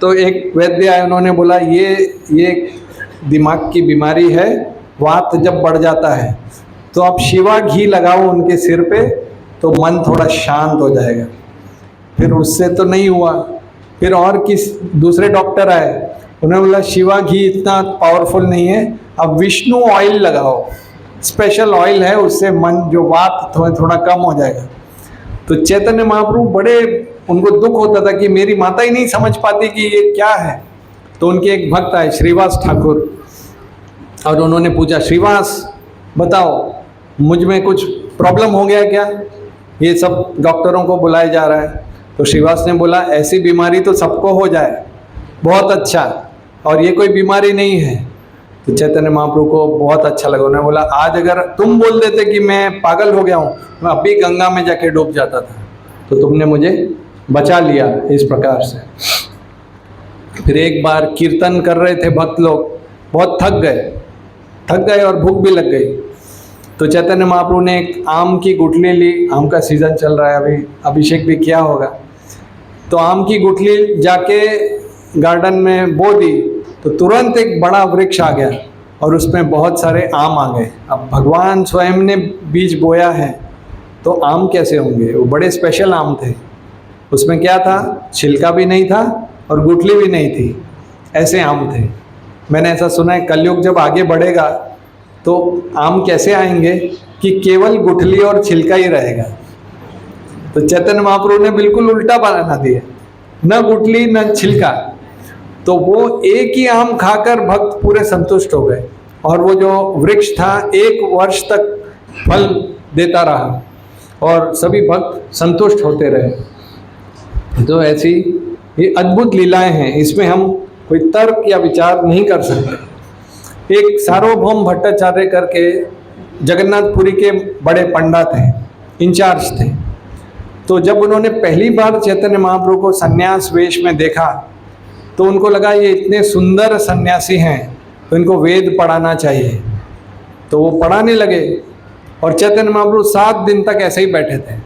तो एक वैद्य आए, उन्होंने बोला ये दिमाग की बीमारी है, वात जब बढ़ जाता है तो आप शिवा घी लगाओ उनके सिर पे तो मन थोड़ा शांत हो जाएगा। फिर उससे तो नहीं हुआ, फिर और दूसरे डॉक्टर आए, उन्होंने बोला शिवा घी इतना पावरफुल नहीं है, अब विष्णु ऑयल लगाओ, स्पेशल ऑयल है, उससे मन जो वात थोड़ा कम हो जाएगा। तो चैतन्य महाप्रभु बड़े उनको दुख होता था कि मेरी माता ही नहीं समझ पाती कि ये क्या है। तो उनके एक भक्त आए श्रीवास ठाकुर, और उन्होंने पूछा श्रीवास बताओ मुझ में कुछ प्रॉब्लम हो गया क्या, ये सब डॉक्टरों को बुलाया जा रहा है। तो श्रीवास ने बोला ऐसी बीमारी तो सबको हो जाए, बहुत अच्छा, और ये कोई बीमारी नहीं है। तो चैतन्य महाप्रभु को बहुत अच्छा लगा, उन्होंने बोला आज अगर तुम बोल देते कि मैं पागल हो गया हूँ, मैं अभी गंगा में जाके डूब जाता था, तो तुमने मुझे बचा लिया इस प्रकार से। फिर एक बार कीर्तन कर रहे थे भक्त लोग, बहुत थक गए और भूख भी लग गई। तो चैतन्य महाप्रभु ने एक आम की गुठली ली, आम का सीज़न चल रहा है, अभी अभिषेक भी किया होगा। तो आम की गुठली जाके गार्डन में बो दी, तो तुरंत एक बड़ा वृक्ष आ गया और उसमें बहुत सारे आम आ गए। अब भगवान स्वयं ने बीज बोया है तो आम कैसे होंगे, वो बड़े स्पेशल आम थे। उसमें क्या था, छिलका भी नहीं था और गुठली भी नहीं थी, ऐसे आम थे। मैंने ऐसा सुना है कलयुग जब आगे बढ़ेगा तो आम कैसे आएंगे कि केवल गुठली और छिलका ही रहेगा। तो चैतन्य महाप्रभु ने बिल्कुल उल्टा बना दिया, न गुठली न छिलका। तो वो एक ही आम खाकर भक्त पूरे संतुष्ट हो गए, और वो जो वृक्ष था 1 वर्ष तक फल देता रहा और सभी भक्त संतुष्ट होते रहे। तो ऐसी ये अद्भुत लीलाएं हैं, इसमें हम कोई तर्क या विचार नहीं कर सकते। एक सार्वभौम भट्टाचार्य करके जगन्नाथपुरी के बड़े पंडित थे, इंचार्ज थे। तो जब उन्होंने पहली बार चैतन्य महाप्रभु को सन्यास वेश में देखा तो उनको लगा ये इतने सुंदर सन्यासी हैं तो इनको वेद पढ़ाना चाहिए। तो वो पढ़ाने लगे और चैतन्य महाप्रभु 7 दिन तक ऐसे ही बैठे थे।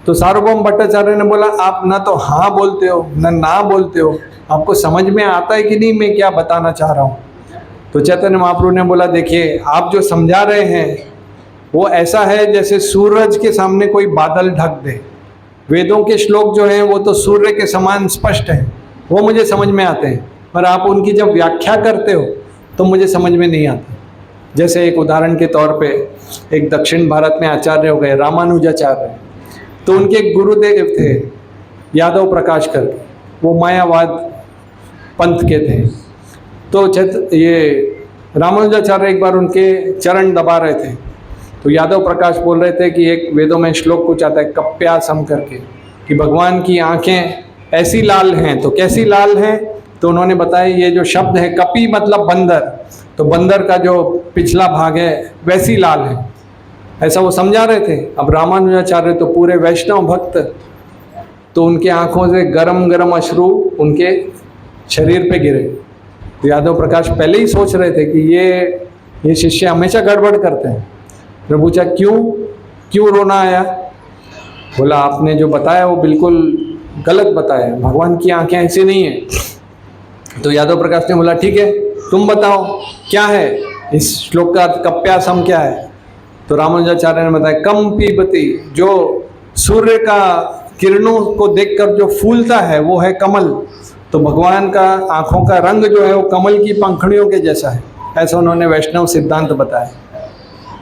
तो सार्वभौम भट्टाचार्य ने बोला, आप ना तो हाँ बोलते हो ना बोलते हो, आपको समझ में आता है कि नहीं मैं क्या बताना चाह रहा हूँ? तो चैतन्य महाप्रभु ने बोला, देखिए आप जो समझा रहे हैं वो ऐसा है जैसे सूरज के सामने कोई बादल ढक दे। वेदों के श्लोक जो हैं वो तो सूर्य के समान स्पष्ट हैं, वो मुझे समझ में आते हैं, पर आप उनकी जब व्याख्या करते हो तो मुझे समझ में नहीं आता। जैसे एक उदाहरण के तौर पे एक दक्षिण भारत में आचार्य हो गए रामानुजाचार्य, तो उनके एक गुरुदेव थे यादव प्रकाश करके, वो मायावाद पंथ के थे। तो ये रामानुजाचार्य एक बार उनके चरण दबा रहे थे, तो यादव प्रकाश बोल रहे थे कि एक वेदों में श्लोक कुछ आता है कप्यासम करके, कि भगवान की आंखें ऐसी लाल हैं। तो कैसी लाल हैं? तो उन्होंने बताया ये जो शब्द है कपि मतलब बंदर, तो बंदर का जो पिछला भाग है वैसी लाल है, ऐसा वो समझा रहे थे। अब रामानुजाचार्य तो पूरे वैष्णव भक्त, तो उनके आंखों से गरम गरम अश्रु उनके शरीर पे गिरे। तो यादव प्रकाश पहले ही सोच रहे थे कि ये शिष्य हमेशा गड़बड़ करते हैं। मैं पूछा क्यों रोना आया? बोला आपने जो बताया वो बिल्कुल गलत बताया, भगवान की आंखें ऐसी नहीं है। तो यादव प्रकाश ने बोला ठीक है तुम बताओ क्या है इस श्लोक का कप्यासम क्या है? तो रामानुजाचार्य ने बताया कम पीबती, जो सूर्य का किरणों को देखकर जो फूलता है वो है कमल। तो भगवान का आंखों का रंग जो है वो कमल की पंखुड़ियों के जैसा है, ऐसा उन्होंने वैष्णव सिद्धांत बताया।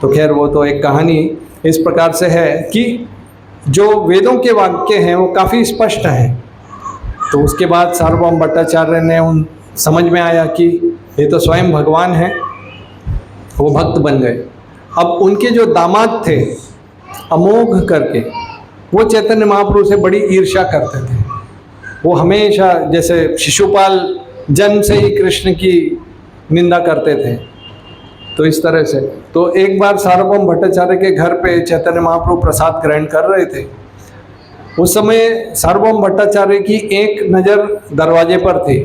तो खैर वो तो एक कहानी इस प्रकार से है कि जो वेदों के वाक्य हैं वो काफ़ी स्पष्ट हैं। तो उसके बाद सार्वभौम भट्टाचार्य ने उन समझ में आया कि ये तो स्वयं भगवान है, वो भक्त बन गए। अब उनके जो दामाद थे अमोघ करके, वो चैतन्य महाप्रभु से बड़ी ईर्ष्या करते थे। वो हमेशा जैसे शिशुपाल जन्म से ही कृष्ण की निंदा करते थे, तो इस तरह से। तो एक बार सार्वभौम भट्टाचार्य के घर पे चैतन्य महाप्रभु प्रसाद ग्रहण कर रहे थे। उस समय सार्वभौम भट्टाचार्य की एक नज़र दरवाजे पर थी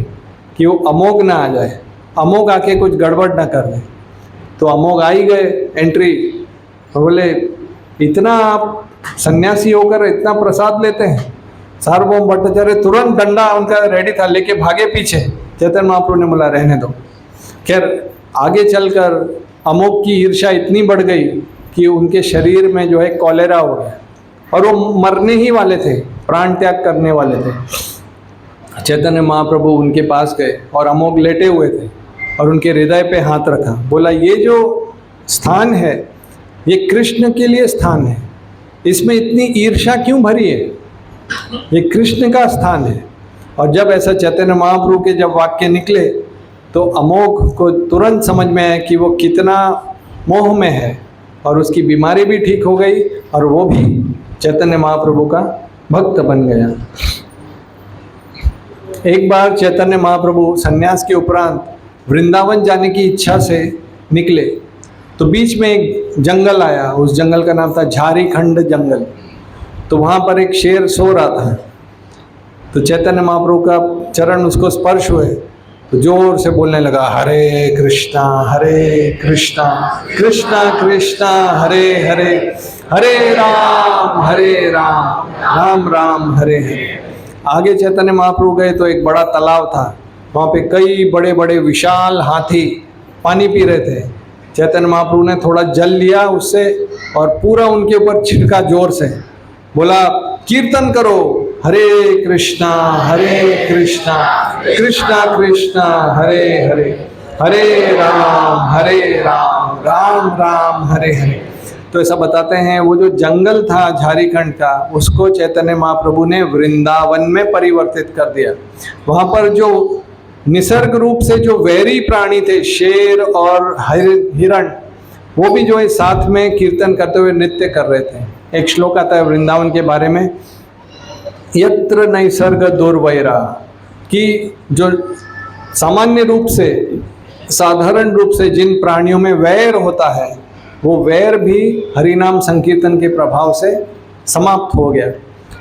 कि वो अमोघ ना आ जाए, अमोघ आके कुछ गड़बड़ ना कर दे। तो अमोघ आ ही गए एंट्री, तो बोले इतना आप सन्यासी होकर इतना प्रसाद लेते हैं? सार्वभौम भट्टाचार्य तुरंत डंडा उनका रेडी था, लेके भागे पीछे। चैतन्य महाप्रभु ने बोला रहने दो। खैर आगे चलकर अमोघ की ईर्ष्या इतनी बढ़ गई कि उनके शरीर में जो है कॉलेरा हो गया और वो मरने ही वाले थे, प्राण त्याग करने वाले थे। चैतन्य महाप्रभु उनके पास गए और अमोघ लेटे हुए थे और उनके हृदय पे हाथ रखा। बोला ये जो स्थान है ये कृष्ण के लिए स्थान है, इसमें इतनी ईर्ष्या क्यों भरी है? ये कृष्ण का स्थान है। और जब ऐसा चैतन्य महाप्रभु के जब वाक्य निकले तो अमोघ को तुरंत समझ में आया कि वो कितना मोह में है, और उसकी बीमारी भी ठीक हो गई और वो भी चैतन्य महाप्रभु का भक्त बन गया। एक बार चैतन्य महाप्रभु सन्यास के उपरांत वृंदावन जाने की इच्छा से निकले, तो बीच में एक जंगल आया, उस जंगल का नाम था झारीखंड जंगल। तो वहाँ पर एक शेर सो रहा था, तो चैतन्य महाप्रभु का चरण उसको स्पर्श हुए तो जोर से बोलने लगा हरे कृष्णा कृष्णा कृष्णा हरे हरे, हरे राम राम राम हरे हरे। आगे चैतन्य महाप्रभु गए तो एक बड़ा तालाब था, वहाँ पे कई बड़े बड़े विशाल हाथी पानी पी रहे थे। चैतन्य महाप्रभु ने थोड़ा जल लिया उससे और पूरा उनके ऊपर छिड़का जोर से, बोला कीर्तन करो हरे कृष्णा कृष्णा कृष्णा हरे हरे, हरे राम राम राम हरे हरे। तो ऐसा बताते हैं वो जो जंगल था झारीखंड का, उसको चैतन्य महाप्रभु ने वृंदावन में परिवर्तित कर दिया। वहाँ पर जो निसर्ग रूप से जो वैरी प्राणी थे, शेर और हिरण, वो भी जो है साथ में कीर्तन करते हुए नृत्य कर रहे थे। एक श्लोक आता है वृंदावन के बारे में, यत्र नैसर्ग दुर्वैरा, कि जो सामान्य रूप से साधारण रूप से जिन प्राणियों में वैर होता है, वो वैर भी हरिनाम संकीर्तन के प्रभाव से समाप्त हो गया।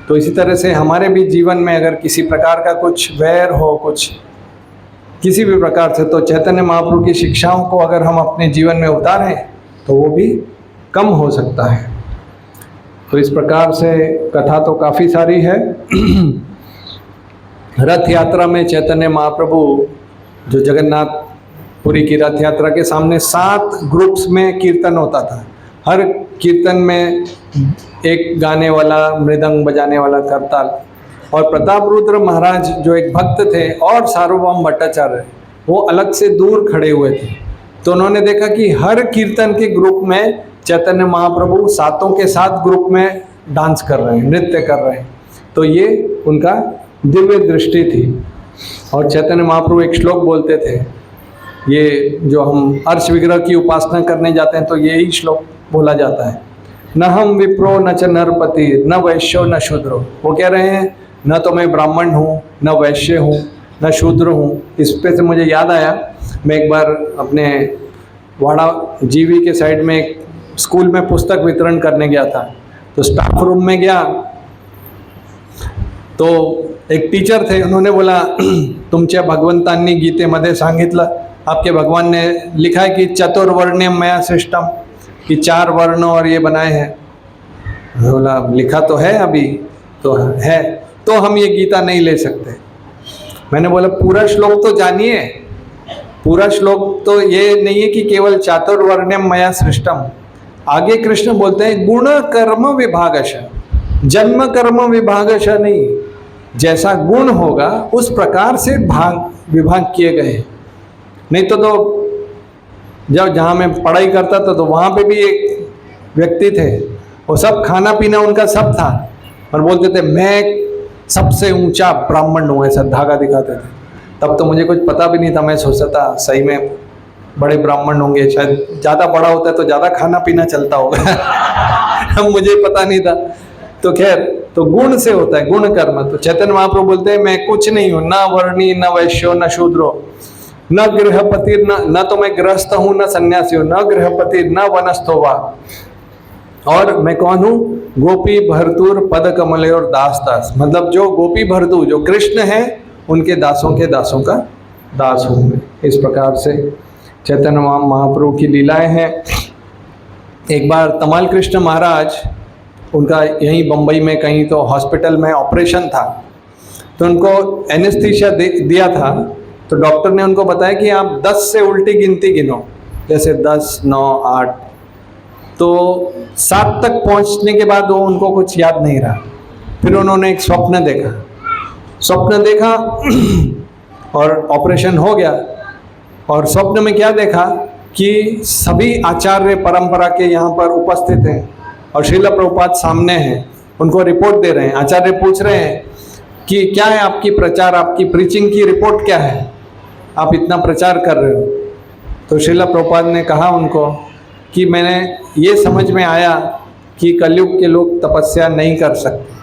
तो इसी तरह से हमारे भी जीवन में अगर किसी प्रकार का कुछ वैर हो, कुछ किसी भी प्रकार से, तो चैतन्य महाप्रभु की शिक्षाओं को अगर हम अपने जीवन में उतारें तो वो भी कम हो सकता है। तो इस प्रकार से कथा तो काफ़ी सारी है। रथ यात्रा में चैतन्य महाप्रभु जो जगन्नाथपुरी की रथ यात्रा के सामने 7 ग्रुप्स में कीर्तन होता था। हर कीर्तन में एक गाने वाला, मृदंग बजाने वाला, करताल। और प्रताप रुद्र महाराज जो एक भक्त थे और सार्वभौम भट्टाचार्य, वो अलग से दूर खड़े हुए थे। तो उन्होंने देखा कि हर कीर्तन के ग्रुप में चैतन्य महाप्रभु 7 के 7 ग्रुप में डांस कर रहे हैं, नृत्य कर रहे हैं। तो ये उनका दिव्य दृष्टि थी। और चैतन्य महाप्रभु एक श्लोक बोलते थे, ये जो हम अर्श विग्रह की उपासना करने जाते हैं तो यही श्लोक बोला जाता है, न हम विप्रो न च नरपति न वैश्यो न शूद्रो। वो कह रहे हैं न तो मैं ब्राह्मण हूँ, न वैश्य हूँ, न शूद्र हूँ। इस पे से मुझे याद आया, मैं एक बार अपने वाड़ा जीवी के साइड में एक स्कूल में पुस्तक वितरण करने गया था। तो स्टाफ रूम में गया तो एक टीचर थे, उन्होंने बोला तुमच्या भगवंतांनी गीतेमध्ये सांगितलं, आपके भगवान ने लिखा है कि चतुर्वर्ण्यम मया सृष्टम, कि 4 वर्ण और ये बनाए हैं। बोला लिखा तो है, अभी तो है, तो हम ये गीता नहीं ले सकते। मैंने बोला पूरा श्लोक तो जानिए, पूरा श्लोक तो ये नहीं है कि केवल चातुर्वर्ण्यम मया सृष्टम। आगे कृष्ण बोलते हैं गुण कर्म विभागश, जन्म कर्म विभागश नहीं, जैसा गुण होगा उस प्रकार से विभाग किए गए। नहीं तो जब जहाँ मैं पढ़ाई करता था तो वहाँ पे भी एक व्यक्ति थे, वो सब खाना पीना उनका सब था, और बोलते थे मैं सबसे ऊंचा ब्राह्मण हूँ, ऐसा धागा दिखाते थे। तब तो मुझे कुछ पता भी नहीं था, मैं सोचता था सही में बड़े ब्राह्मण होंगे, शायद ज़्यादा बड़ा होता है तो ज़्यादा खाना पीना चलता होगा। मुझे पता नहीं था। तो खैर, तो गुण से होता है, गुण कर्म। तो चैतन्य महाप्रभु बोलते हैं मैं कुछ नहीं हूँ, न वर्णी न वैश्यो न शूद्रो न गृहपति, न तो मैं गृहस्थ हूँ न सन्यासी हूँ, न गृहपति न वनस्थो वा, और मैं कौन हूँ, गोपी भरतूर पद कमले और दास दास। मतलब जो गोपी भरतू जो कृष्ण है उनके दासों के दासों का दास हूँ मैं। इस प्रकार से चैतन्य महाप्रभु की लीलाएं हैं। एक बार तमाल कृष्ण महाराज, उनका यहीं बम्बई में कहीं तो हॉस्पिटल में ऑपरेशन था, तो उनको एनेस्थीसिया दिया था। तो डॉक्टर ने उनको बताया कि आप 10 से उल्टी गिनती गिनो, जैसे 10, 9, 8। तो 7 तक पहुंचने के बाद वो उनको कुछ याद नहीं रहा। फिर उन्होंने एक स्वप्न देखा और ऑपरेशन हो गया। और स्वप्न में क्या देखा कि सभी आचार्य परंपरा के यहाँ पर उपस्थित हैं और श्रील प्रभुपाद सामने हैं, उनको रिपोर्ट दे रहे हैं। आचार्य पूछ रहे हैं कि क्या है आपकी प्रचार, आपकी प्रीचिंग की रिपोर्ट क्या है, आप इतना प्रचार कर रहे हो। तो श्रील प्रभुपाद ने कहा उनको कि मैंने ये समझ में आया कि कलयुग के लोग तपस्या नहीं कर सकते,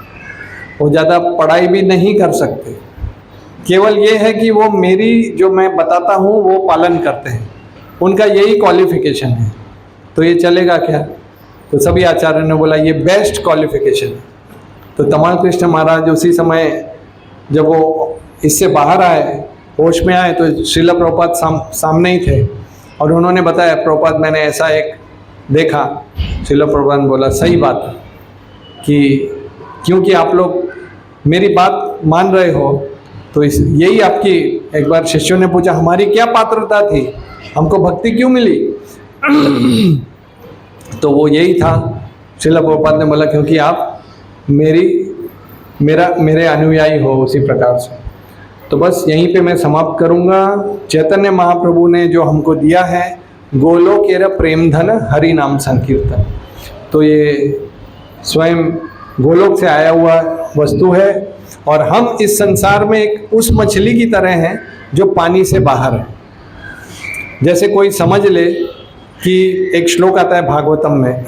वो ज़्यादा पढ़ाई भी नहीं कर सकते, केवल ये है कि वो मेरी जो मैं बताता हूँ वो पालन करते हैं, उनका यही क्वालिफिकेशन है। तो ये चलेगा क्या? तो सभी आचार्य ने बोला ये बेस्ट क्वालिफिकेशन है। तो तमाल कृष्ण महाराज उसी समय जब वो इससे बाहर आए, होश में आए, तो श्रील प्रभुपाद सामने ही थे और उन्होंने बताया प्रभुपाद मैंने ऐसा एक देखा। श्रील प्रभुपाद ने बोला सही बात है कि क्योंकि आप लोग मेरी बात मान रहे हो तो यही आपकी, एक बार शिष्यों ने पूछा हमारी क्या पात्रता थी, हमको भक्ति क्यों मिली? तो वो यही था। श्रील प्रभुपाद ने बोला क्योंकि आप मेरे अनुयायी हो। उसी प्रकार से तो बस यहीं पे मैं समाप्त करूँगा। चैतन्य महाप्रभु ने जो हमको दिया है गोलोकेर प्रेम धन हरि नाम संकीर्तन, तो ये स्वयं गोलोक से आया हुआ वस्तु है और हम इस संसार में एक उस मछली की तरह हैं जो पानी से बाहर है। जैसे कोई समझ ले कि एक श्लोक आता है भागवतम में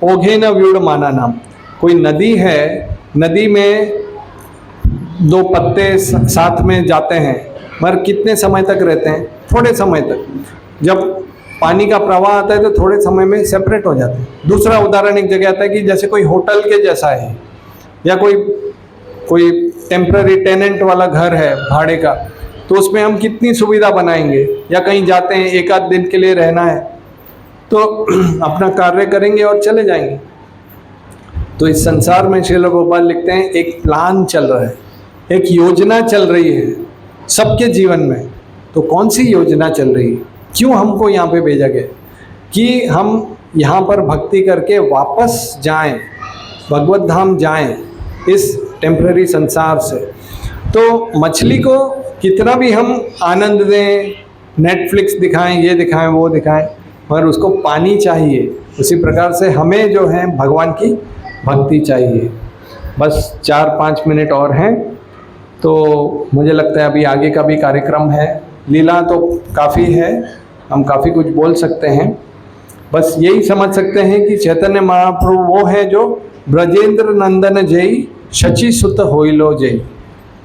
ओघे न व्यूढ़ माना नाम, कोई नदी है, नदी में दो पत्ते साथ में जाते हैं, मगर कितने समय तक रहते हैं? थोड़े समय तक। जब पानी का प्रवाह आता है तो थोड़े समय में सेपरेट हो जाते हैं। दूसरा उदाहरण एक जगह आता है कि जैसे कोई होटल के जैसा है, या कोई टेम्पररी टेनेंट वाला घर है भाड़े का, तो उसमें हम कितनी सुविधा बनाएंगे, या कहीं जाते हैं एक आध दिन के लिए रहना है तो अपना कार्य करेंगे और चले जाएंगे। तो इस संसार में श्रील गोपाल लिखते हैं एक प्लान चल रहा है, एक योजना चल रही है सबके जीवन में। तो कौन सी योजना चल रही है? क्यों हमको यहाँ पे भेजा गया? कि हम यहाँ पर भक्ति करके वापस जाएं, भगवत धाम जाएं इस टेम्पररी संसार से। तो मछली को कितना भी हम आनंद दें, नेटफ्लिक्स दिखाएं, ये दिखाएं, वो दिखाएं, मगर उसको पानी चाहिए। उसी प्रकार से हमें जो है भगवान की भक्ति चाहिए। बस 4-5 मिनट और हैं, तो मुझे लगता है अभी आगे का भी कार्यक्रम है। लीला तो काफ़ी है, हम काफ़ी कुछ बोल सकते हैं। बस यही समझ सकते हैं कि चैतन्य महाप्रभु वो है जो ब्रजेंद्र नंदन जय शचि सुत होइलो जय।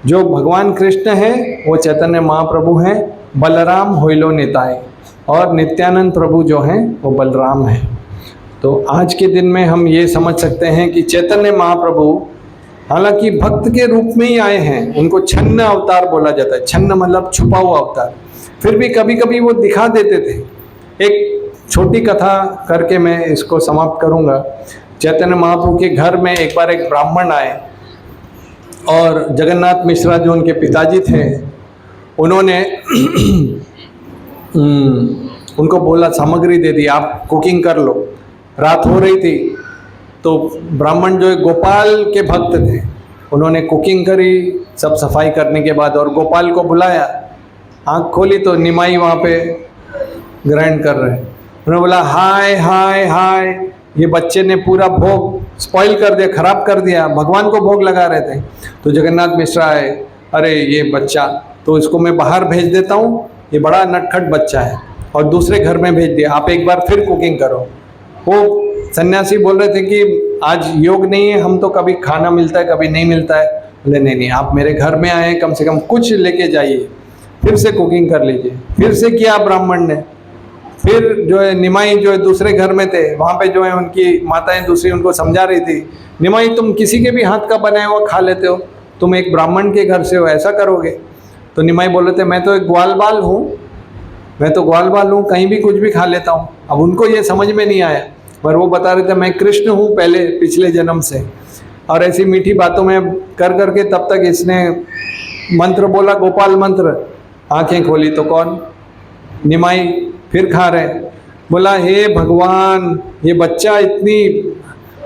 जो भगवान कृष्ण है वो चैतन्य महाप्रभु हैं, बलराम होइलो निताय, और नित्यानंद प्रभु जो हैं वो बलराम हैं। तो आज के दिन में हम ये समझ सकते हैं कि चैतन्य महाप्रभु हालांकि भक्त के रूप में ही आए हैं, उनको छन्न अवतार बोला जाता है। छन्न मतलब छुपा हुआ अवतार। फिर भी कभी कभी वो दिखा देते थे। एक छोटी कथा करके मैं इसको समाप्त करूंगा। चैतन्य महाप्रभु के घर में एक बार एक ब्राह्मण आए, और जगन्नाथ मिश्रा जो उनके पिताजी थे, उन्होंने उनको बोला सामग्री दे दी, आप कुकिंग कर लो। रात हो रही थी, तो ब्राह्मण जो गोपाल के भक्त थे, उन्होंने कुकिंग करी, सब सफाई करने के बाद, और गोपाल को बुलाया। आँख खोली तो निमाई वहाँ पे ग्राइंड कर रहे हैं। उन्होंने बोला हाय हाय हाय, ये बच्चे ने पूरा भोग स्पॉइल कर दिया, खराब कर दिया, भगवान को भोग लगा रहे थे। तो जगन्नाथ मिश्रा आए, अरे ये बच्चा, तो इसको मैं बाहर भेज देता हूँ, ये बड़ा नटखट बच्चा है, और दूसरे घर में भेज दिया, आप एक बार फिर कुकिंग करो। वो सन्यासी बोल रहे थे कि आज योग नहीं है, हम तो कभी खाना मिलता है कभी नहीं मिलता है। बोले नहीं नहीं, आप मेरे घर में आए, कम से कम कुछ लेके जाइए, फिर से कुकिंग कर लीजिए। फिर से किया ब्राह्मण ने। फिर जो है निमाई जो है दूसरे घर में थे, वहाँ पे जो है उनकी माताएं दूसरी उनको समझा रही थी, निमाई तुम किसी के भी हाथ का बनाया हुआ खा लेते हो, तुम एक ब्राह्मण के घर से हो, ऐसा करोगे? तो निमाई बोल रहे थे मैं तो एक ग्वाल बाल हूँ, मैं तो ग्वाल बाल हूँ, कहीं भी कुछ भी खा लेता हूँ। अब उनको ये समझ में नहीं आया, पर वो बता रहे थे मैं कृष्ण हूँ पहले पिछले जन्म से। और ऐसी मीठी बातों में कर करके तब तक इसने मंत्र बोला, गोपाल मंत्र। आंखें खोली तो कौन? निमाई। फिर खा रहे, बोला हे भगवान ये बच्चा इतनी।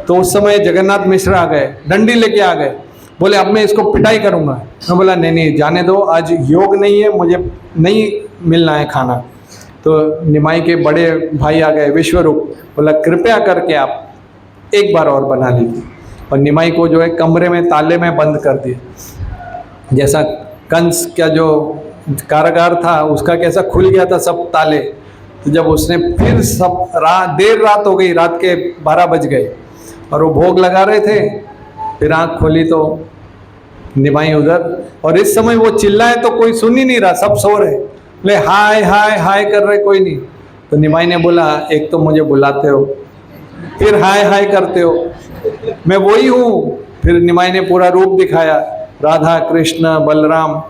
तो उस समय जगन्नाथ मिश्र आ गए, डंडी लेके आ गए, बोले अब मैं इसको पिटाई करूँगा। मैं बोला नहीं नहीं जाने दो, आज योग नहीं है, मुझे नहीं मिलना है खाना। तो निमाई के बड़े भाई आ गए विश्वरूप, बोला कृपया करके आप एक बार और बना लीजिए। और निमाई को जो है कमरे में ताले में बंद कर दिया। जैसा कंस का जो कारागार था उसका कैसा खुल गया था सब ताले। तो जब उसने फिर सब देर रात हो गई, रात के 12 बज गए, और वो भोग लगा रहे थे। फिर आँख खोली तो निमाई उधर, और इस समय वो चिल्लाए तो कोई सुन ही नहीं रहा, सब सो रहे। बोले हाय हाय हाय कर रहे, कोई नहीं। तो निमाई ने बोला एक तो मुझे बुलाते हो, फिर हाय हाय करते हो, मैं वही हूँ। फिर निमाई ने पूरा रूप दिखाया, राधा कृष्ण बलराम।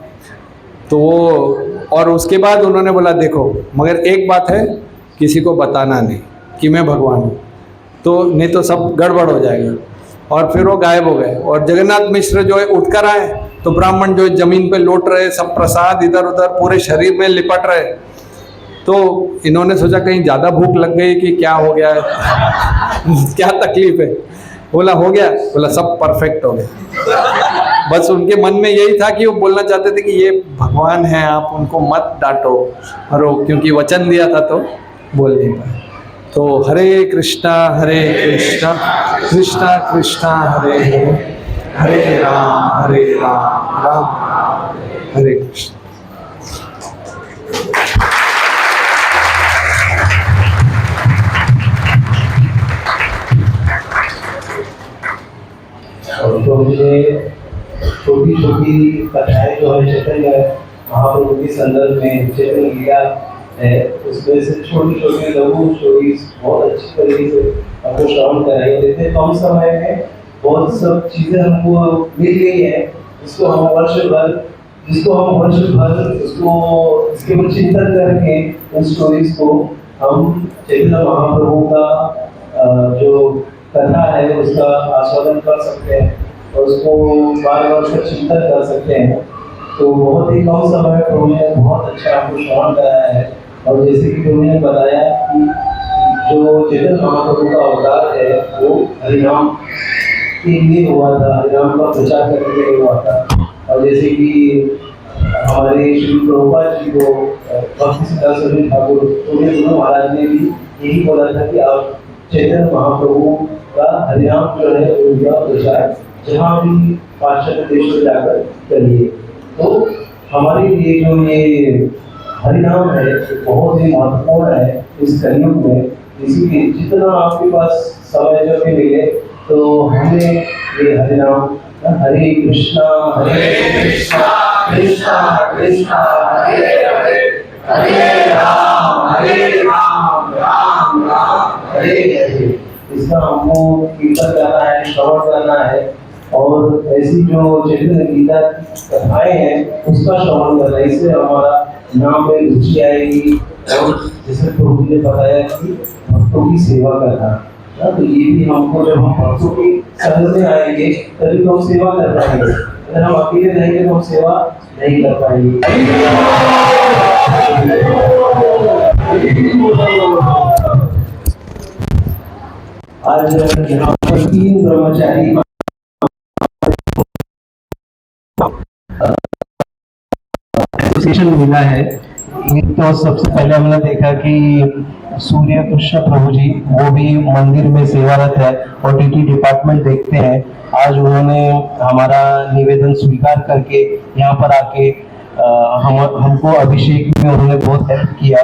तो वो, और उसके बाद उन्होंने बोला देखो मगर एक बात है, किसी को बताना नहीं कि मैं भगवान हूँ, तो नहीं तो सब गड़बड़ हो जाएगा। और फिर वो गायब हो गए। और जगन्नाथ मिश्र जो है उठकर आए तो ब्राह्मण जो है जमीन पे लौट रहे, सब प्रसाद इधर उधर पूरे शरीर में लिपट रहे। तो इन्होंने सोचा कहीं ज़्यादा भूख लग गई कि क्या हो गया है क्या तकलीफ है। बोला हो गया, बोला सब परफेक्ट हो गया। बस उनके मन में यही था कि वो बोलना चाहते थे कि ये भगवान है, आप उनको मत डांटो, और वो क्योंकि वचन दिया था तो बोल नहीं पाए। तो हरे कृष्णा कृष्णा कृष्णा हरे हरे, हरे राम राम हरे कृष्ण। और तो हमने छोटी छोटी भी कथाएं जो है चैतन्य महाप्रभु के संदर्भ में चैतन्य गीता है, उसमें से छोटी छोटी लघु स्टोरीज बहुत अच्छी तरीके से हमको श्रवण कराई देते। कम समय में बहुत सब चीजें हमको मिल गई है, जिसको हम वर्ष भर उसको इसके ऊपर चिंतन करके उन स्टोरीज को हम चैतन्य महाप्रभु का जो कथा है उसका आस्वादन कर सकते हैं और उसको बार बार उसका चिंतन कर सकते हैं। तो बहुत ही कम समय में प्रभु ने बहुत अच्छा हमको श्रवण कराया है। और जैसे कि प्रभु ने बताया कि जो चैतन्य महाप्रभु का अवतार है वो हरिनाम के लिए हुआ था, हरिनाम का प्रचार करने के लिए हुआ था। और जैसे कि हमारे श्री प्रभुपाद जी को भक्ति सिद्धार्थ स्वामी ठाकुर गुरु महाराज ने भी यही बोला था कि आप चैतन्य महाप्रभु का हरिनाम जो है उनका प्रचार जहाँ भी पाश्चात्य देश में जाकर करिए। तो हमारे लिए जो ये हरिनाम है बहुत ही महत्वपूर्ण है इस कलयुग में। इसीलिए जितना आपके पास समय जब भी मिले तो हमें ये हरिनाम, हरे कृष्णा कृष्णा कृष्णा हरे हरे, हरे राम राम राम हरे हरे, इसका हमको कीर्तन करना है, श्रवण करना है। और ऐसी जो चैतन्य गीता की कथाएं हैं उसका श्रवण करना है, इससे हमारा नाम में रुचि आएगी। और जैसे प्रभु ने बताया कि भक्तों की सेवा करना, तो ये भी हमको जब हम भक्तों की संग में आएंगे तभी तो हम सेवा कर पाएंगे। अगर हम अकेले रहेंगे तो हम सेवा नहीं कर पाएंगे। आज यहाँ पर 3 ब्रह्मचारी एसोसिएशन मिला है। एक तो सबसे पहले हमने देखा कि सूर्य कृष्ण प्रभु जी वो भी मंदिर में सेवारत है और टीटी डिपार्टमेंट देखते हैं। आज उन्होंने हमारा निवेदन स्वीकार करके यहाँ पर आके हमको अभिषेक में उन्होंने बहुत हेल्प किया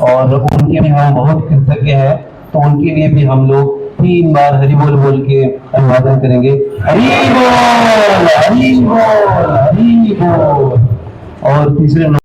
और उनके भी हम बहुत कृतज्ञ हैं। तो उनके लिए भी हम लोग 3 बार हरि बोल बोल के अभिवादन करेंगे। हरि बोल हरि बोल हरि बोल। और तीसरे